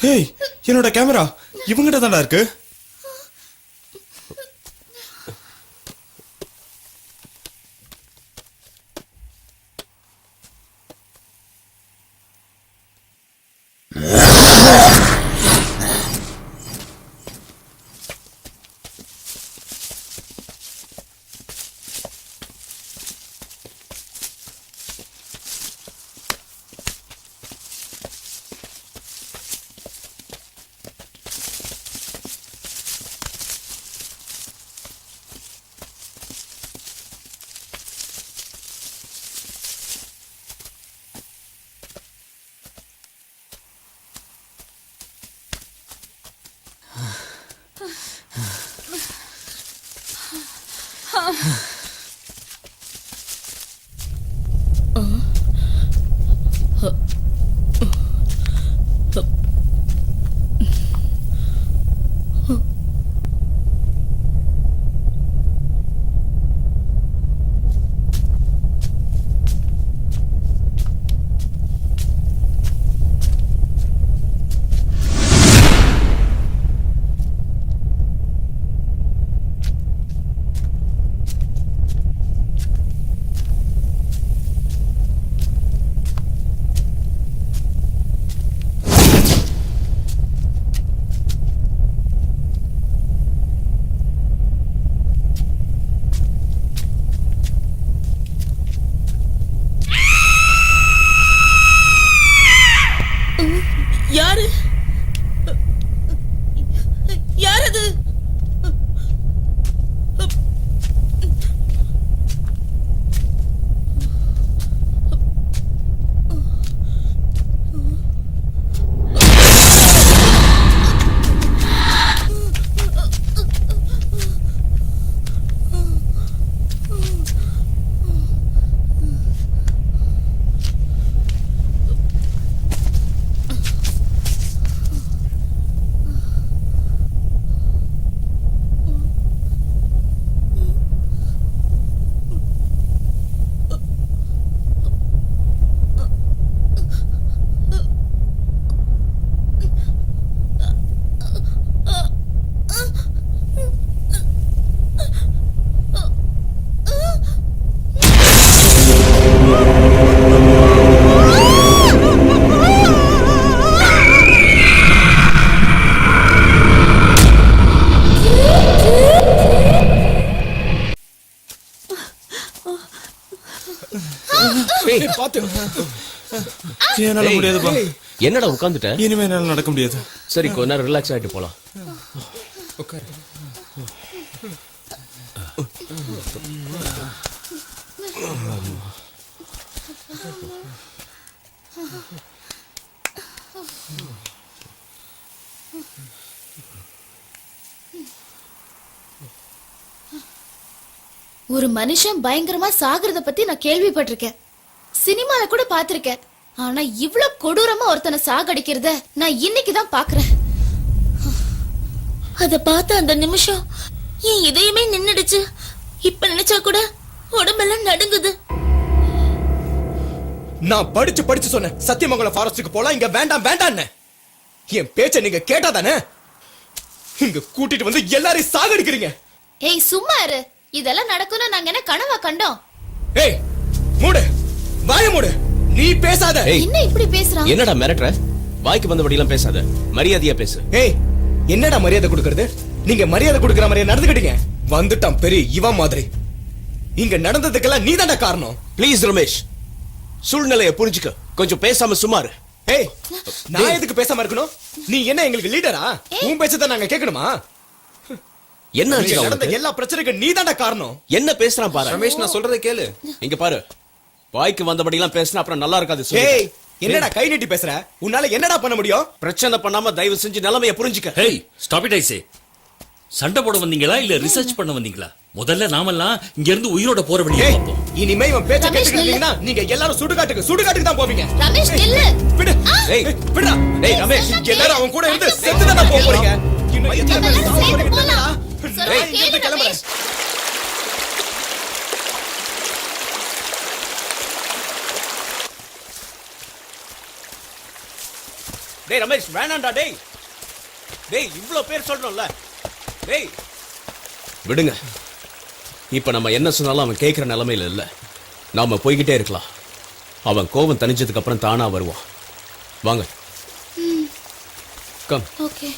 ஏய், என்னோட கேமரா இவங்கிட்ட தான்டா இருக்கு. யாரு யார் அது? ஏய், பாத்து. என்னால முடியாதுப்பா. என்னடா உட்காந்துட்ட? இனிமே என்னால நடக்க முடியாது. சரி கொஞ்ச நேரம் ரிலாக்ஸ் ஆயிட்டு போலாம். உட்காரு. ஒரு மனுஷன் பயங்கரமா சாகுறத பத்தி நான் கேள்விப்பட்டிருக்கேன், சினிமால கூட பாத்திருக்கேன். ஆனா இவ்ளோ கொடூரமா ஒருத்தனை சாகடிக்கிறத நான் இன்னைக்குதான் பாக்குறேன். அத பார்த்த அந்த நிமிஷம் என் இதயமே நின்னுடுச்சு. இப்ப நினைச்சா கூட உடம்பெல்லாம் நடுங்குது. நான் படிச்சு சொன்னேன் சத்தியமங்கலம் ஃபாரஸ்டுக்கு போலாம், இங்க வேண்டாம் வேண்டான்னு. என் பேச்ச நீங்க கேட்டாதானே இங்க கூட்டிட்டு வந்து எல்லாரையும் சாகடிக்கிறீங்க. ஏய் சும்மா இரு, இதெல்லாம் நடக்கும்னு நாங்க என்ன கனவா கண்டோம்? ஏய் மூடு, வாய மூடு, நீ பேசாத. ஏய், என்ன இப்படி பேசுறான்? என்னடா மிரட்டுற? வாய்க்கு வந்தபடி எல்லாம் பேசாத, மரியாதையா பேசு. ஏய் என்னடா மரியாதை கொடுக்கறது? நீங்க மரியாதை கொடுக்கற மாதிரியே நடந்துக்கிட்டீங்க. வந்துட்டான் பெரிய இவன் மாதிரி. இங்க நடந்ததுக்கெல்லாம் நீதான்டா காரணம். ப்ளீஸ் ரமேஷ், சூழ்நிலையை புரிஞ்சுக்க, கொஞ்சம் பேசாம சுமாரு. ஏய் நான் எதுக்கு பேசாம இருக்கணும்? நீ என்ன எங்களுக்கு லீடரா? உன் பேச்சதான் நாங்க கேட்கணுமா? என்ன ஆச்சு இங்க நடந்த அவனுக்கு? எல்லா பிரச்சனைக்கும் நீதான்டா காரணம். என்ன பேசுறான் பாரு. ரமேஷ், நான் சொல்றதை கேளு. இங்க பாரு, வாய்க்கு வந்தபடி எல்லாம் பேசினா அப்புறம் நல்லா இருக்காது. சொல்லு. ஏய் என்னடா கை நீட்டி பேசுற? உன்னால என்னடா பண்ண முடியும்? பிரச்சனை பண்ணாம தயவு செஞ்சு நிலைமைய புரிஞ்சுக்க. Hey stop it. ஐசே, சண்டை போட வந்தீங்களா இல்ல ரிசர்ச் பண்ண வந்தீங்களா? முதல்ல நாமெல்லாம் இங்க இருந்து உயிரோட போற வழியை ஏய் பார்ப்போம். இனிமே இவன் பேச்ச ரமேஷ், கேட்டுக்கிட்டீங்கன்னா நீங்க எல்லாரும் சுடுகாட்டுக்கு தான் போவீங்க. ரமேஷ் நில்லு. விடு. ஏய், விடுடா. டேய் ரமேஷ், எல்லாரும் அவன் கூட இருந்து செத்து தானே போக போறீங்க. இன்னும் எத்தனை பேர் எல்லாரும் சாவ சேர்ந்து போறீங்க போலாம். தெரியுமா? சொல்றா, நான் இங்க இருந்து கேளு கிளம்புறேன். ரமேஷ். டேய் ரமேஷ் வேணாம்டா. டேய் டேய், இவ்ளோ பேர் சொல்றோம்ல. டேய் விடுங்க. இப்ப நம்ம என்ன சொன்னாலும் அவன் கேட்கிற நிலைமையில இல்ல. நாம போய்கிட்டே இருக்கலாம். அவன் கோபம் தணிஞ்சதுக்கு அப்புறம் தானா வருவான். வாங்க. கம். ஓகே.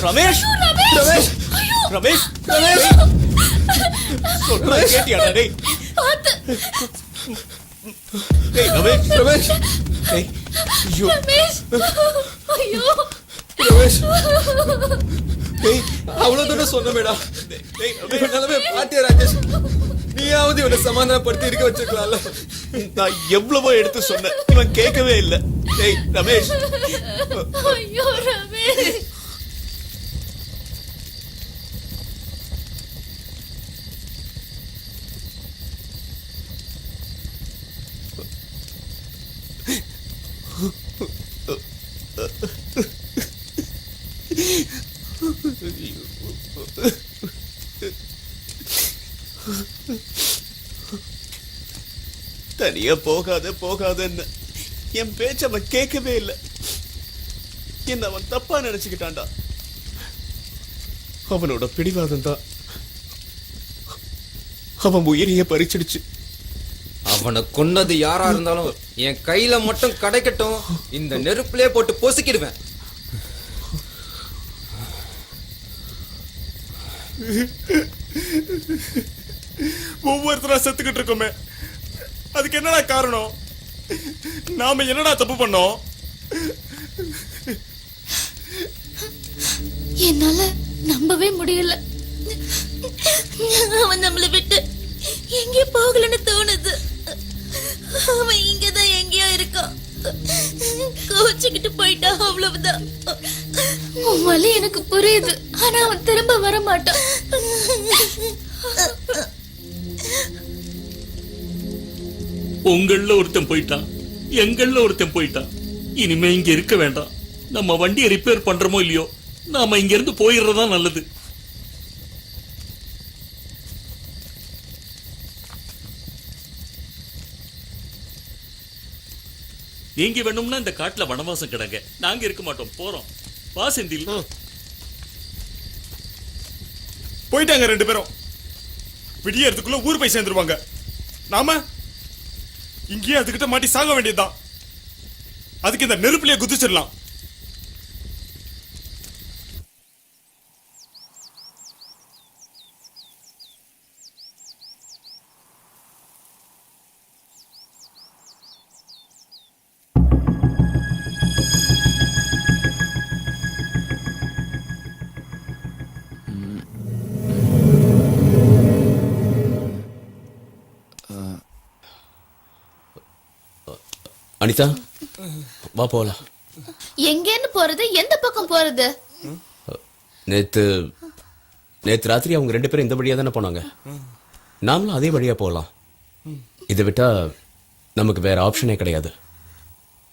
ரமேஷ் ரமேஷ் ரமேஷ் ரமேஷ் சொல்றா கேட்டியாடா டேய் டேய் ரமேஷ் ரமேஷ் டேய் ஐயோ ரமேஷ் ஐயோ ரமேஷ் டேய் அவ்வளவுதானே சொன்னமேடா டேய் ரமேஷ் நல்லவே பாத்தியா ராஜேஷ் நீயாவது இவனை சமாதானப்படுத்தி இருக்க வச்சிருக்கலாம்ல நான் எவ்வளவோ எடுத்து சொன்னேன், இவன் கேட்கவே இல்ல. டேய் ரமேஷ், ஐயோ ரமேஷ். தனியா போகாத போகாதன்னு என் பேச்ச அவன் கேட்கவே இல்லை. என்ன அவன் தப்பா நினைச்சுக்கிட்டான்டா. அவனோட பிடிவாதம் தான் அவன் உயிரையே பறிச்சிடுச்சு. அவனை கொன்னது யாரா இருந்தாலும் என் கையில மட்டும் கிடைக்கட்டும், இந்த நெருப்புலயே போட்டு பொசுக்கிடுவேன். ஒவ்வொருத்தரா செத்துக்கிட்டு இருக்கோமே, அதுக்கு என்னடா காரணம்? நாம என்னடா தப்பு பண்ணோம்? என்னால நம்பவே முடியல. அவன் நம்மளை விட்டு எங்கே போகலன்னு தோணுது. அவன் இங்கதான் எங்கேயோ இருக்கான். கோச்சுக்கிட்டு போயிட்டா, அவ்வளவுதான். உன் வலி எனக்கு புரியுது, ஆனா அவன் திரும்ப வர மாட்டான். உங்கள ஒருத்தன் போயிட்டான், எங்கள ஒருத்தன் போயிட்டான். இனிமே இங்க இருக்க வேண்டாம். நம்ம வண்டியை ரிப்பேர் பண்றோமோ இல்லையோ, நாம இங்க இருந்து போயிடுறதா நல்லது. நீங்க வேணும்னா இந்த காட்டுல வனவாசம் கிடங்க, நாங்க இருக்க மாட்டோம். போறோம். வா செந்தில். போயிட்டாங்க ரெண்டு பேரும். விடியறதுக்குள்ள ஊர் போய் சேர்ந்துருவாங்க. நாம இங்கேயே அதுகிட்ட மாட்டி சாக வேண்டியதுதான். அதுக்கு இந்த நெருப்புலயே குதிச்சிடலாம். அனிதா, வா போலாம். எங்கன்னு போறது? எந்த பக்கம் போறது? நேத்து ராத்திரி அவங்க ரெண்டு பேரும் இந்த வழியா தானே போனாங்க. நாமளும் அதே வழியா போகலாம். இதை விட்டா நமக்கு வேற ஆப்ஷனே கிடையாது.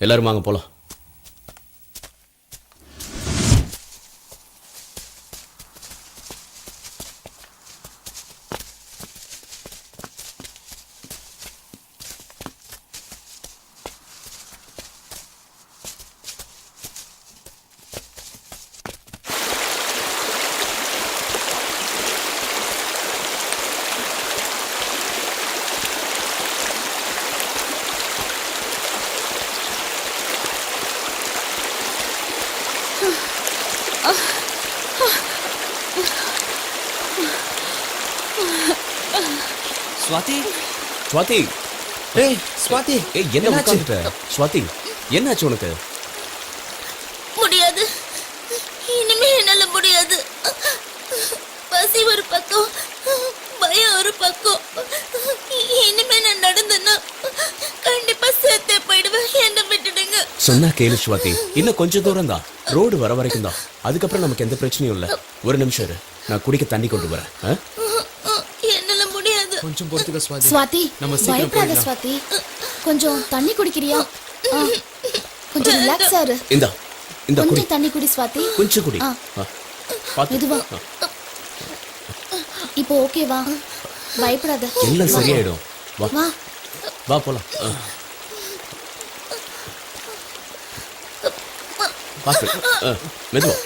எல்லாரும் வாங்க போலாம். ஸ்வாதி, ஸ்வாதி, ஏய் ஸ்வாதி, ஏய் என்ன உட்கார்ந்துட்ட? ஸ்வாதி, என்னாச்சு உனக்கு? முடியாது, இனிமே என்னால முடியாது. பசி ஒரு பக்கம், பயம் ஒரு பக்கம். இனிமே நான் நடந்தேன்னா கண்டிப்பா செத்தே போயிடுவேன். என்ன விட்டுடுங்க. சொன்னா கேளு ஸ்வாதி, இன்னும் கொஞ்சம் தூரம் தான். ரோடு வர வரைக்கும் தான். அதுக்கப்புறம் நமக்கு எந்த பிரச்சனையும் இல்ல. ஒரு நிமிஷம் இரு, நான் குடிக்க தண்ணி கொண்டு வரேன். என்னால முடியாது. கொஞ்சம் பொறுத்துக்க ஸ்வாதி. ஸ்வாதி, நம்ம சீக்கிரம் பயப்படாத போயிடலாம். ஸ்வாதி. கொஞ்சம் தண்ணி குடிக்கிறியா? கொஞ்சம் ரிலாக்ஸ் ஆரு. இந்தா குடி, கொஞ்சம் தண்ணி குடி ஸ்வாதி. கொஞ்சம் குடி. ஆ. பாத்து. மெதுவா. இப்போ ஓகேவா? பயப்படாத. எல்லாம் சரியாயிடும். வா வா. வா போலாம். பாத்து, மெதுவா.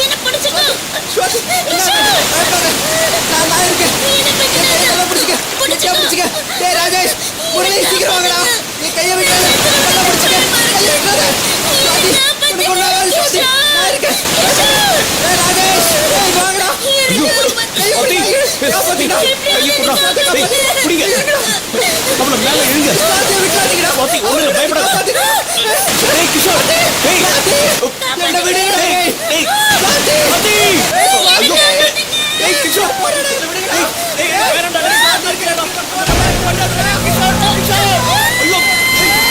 என்ன பிடிச்சிட்டு கையை குடுறா. டேய், புடிங்க. அவளை மேல இழுங்க. வாத்தி, ஒண்ணும் இல்ல, பயப்படாத. டேய், கிஷோர். டேய். டேய், டேய். வாத்தி. ஐயோ. டேய், கிஷோர். டேய், டேய், வேணாம்டா, டேய், நான் இருக்கேன்டா. கிஷோர், கிஷோர். ஐயோ.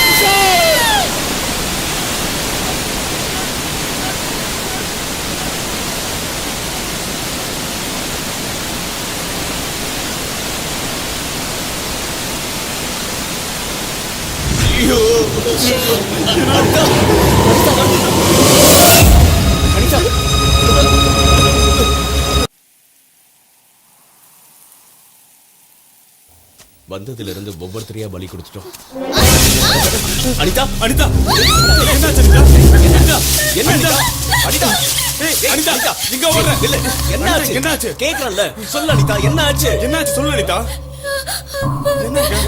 கிஷோர். ஐயோ. அனிதா. அனிதா. வந்ததிலிருந்து ஒவ்வொருத்தரையா பலி கொடுத்துட்டோம். அனிதா, அனிதா. என்னாச்சு அனிதா? அனிதா, என்ன அனிதா? அனிதா. ஏய், அனிதா, இங்க ஓடுற. இல்ல, என்னாச்சு? என்னாச்சு? கேக்குறேன்ல. சொல்லு அனிதா, என்னாச்சு? என்னாச்சு சொல்லு அனிதா. என்னாச்சு?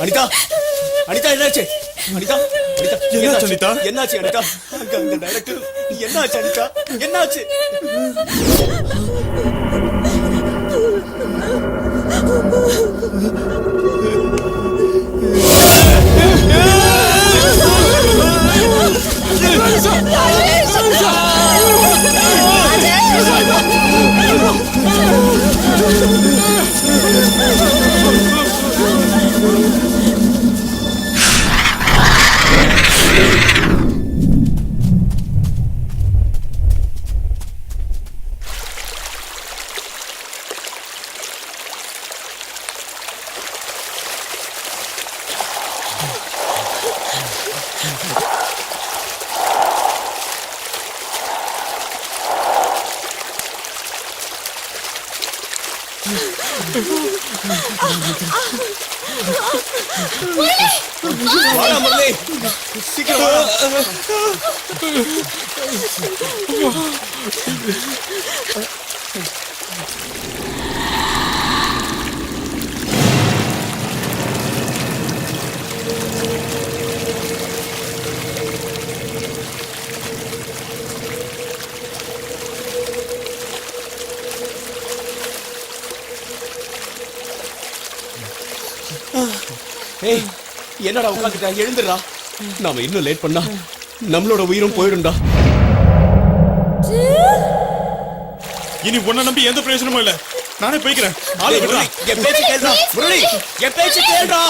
அனிதா, அனிதா, என்னாச்சு? அனிதா, அனிதா, என்னாச்சு அனிதா? என்னாச்சு அனிதா? அங்க அந்த டைரக்டர் என்னாச்சு அனிதா? என்னாச்சு? வாடா முரளி, சீக்கிரம் வா. ஏய், என்னடா உட்காந்துட்டா? எழுந்துடா. நாம இன்னும் லேட் பண்ணா நம்மளோட உயிரும் போயிடும்டா. இனி உன்னை நம்பி எந்த பிரயோஜனமும் இல்ல. நானே போய்க்கிறேன். ஆளு விடுறா. என் பேச்சு கேளுடா முரளி, என் பேச்சு கேளுடா.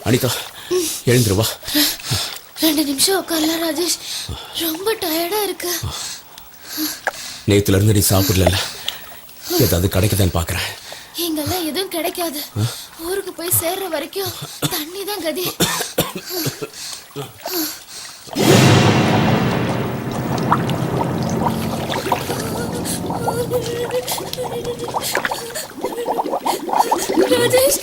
அனிதா எழுந்துருவா. 2 நிமிஷம் உட்காரலாம் ராஜேஷ், ரொம்ப டயர்டா இருக்கு. நேத்துல இருந்து நீ சாப்பிடல, ஏதாவது கிடைக்குதான்னு பாக்குறேன். இங்கெல்லாம் எதுவும் கிடைக்காது. ஊருக்கு போய் சேர்ற வரைக்கும் தண்ணி தான் கதி. ராஜேஷ்,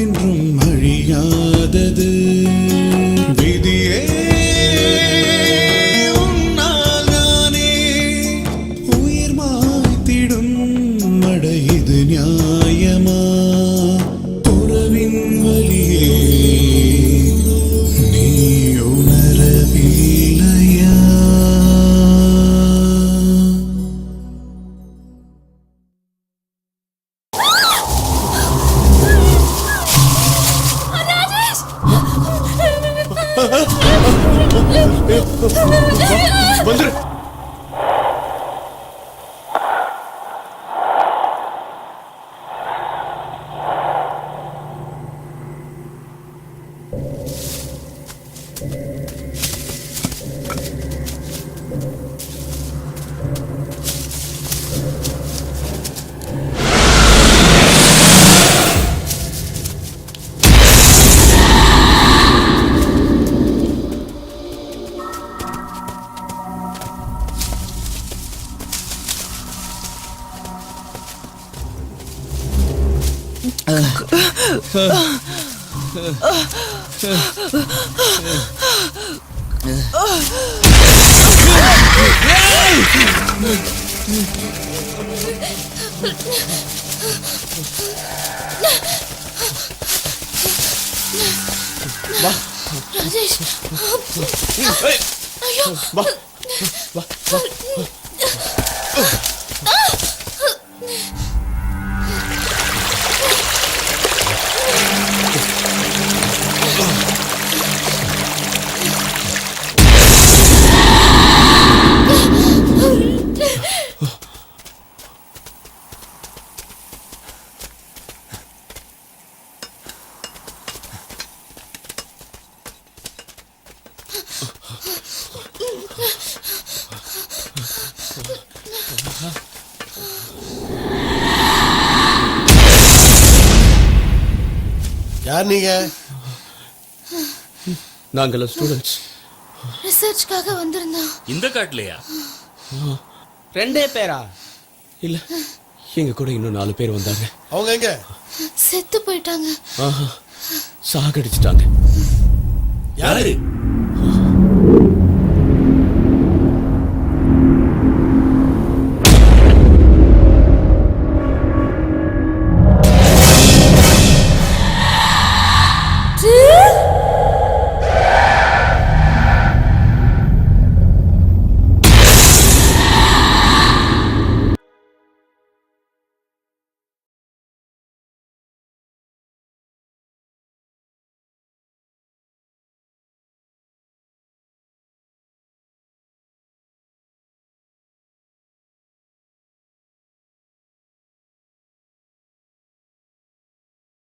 என்றும் அழியாதது விதியே வந்துரு. ராஜேஷ் ஏய், ஐயோ வா வா வா. யார் நீங்க? நாங்கெல்லாம் ஸ்டூடெண்ட்ஸ். ரிசர்ச்காக வந்திருந்தோம். இந்த காட்டுலயா? 2 பேரா? இல்ல, எங்க கூட இன்னும் 4 பேர் வந்தாங்க. அவங்க எங்க? செத்து போயிட்டாங்க. ஆஹா, சாகடிச்சிட்டாங்க. யாரு?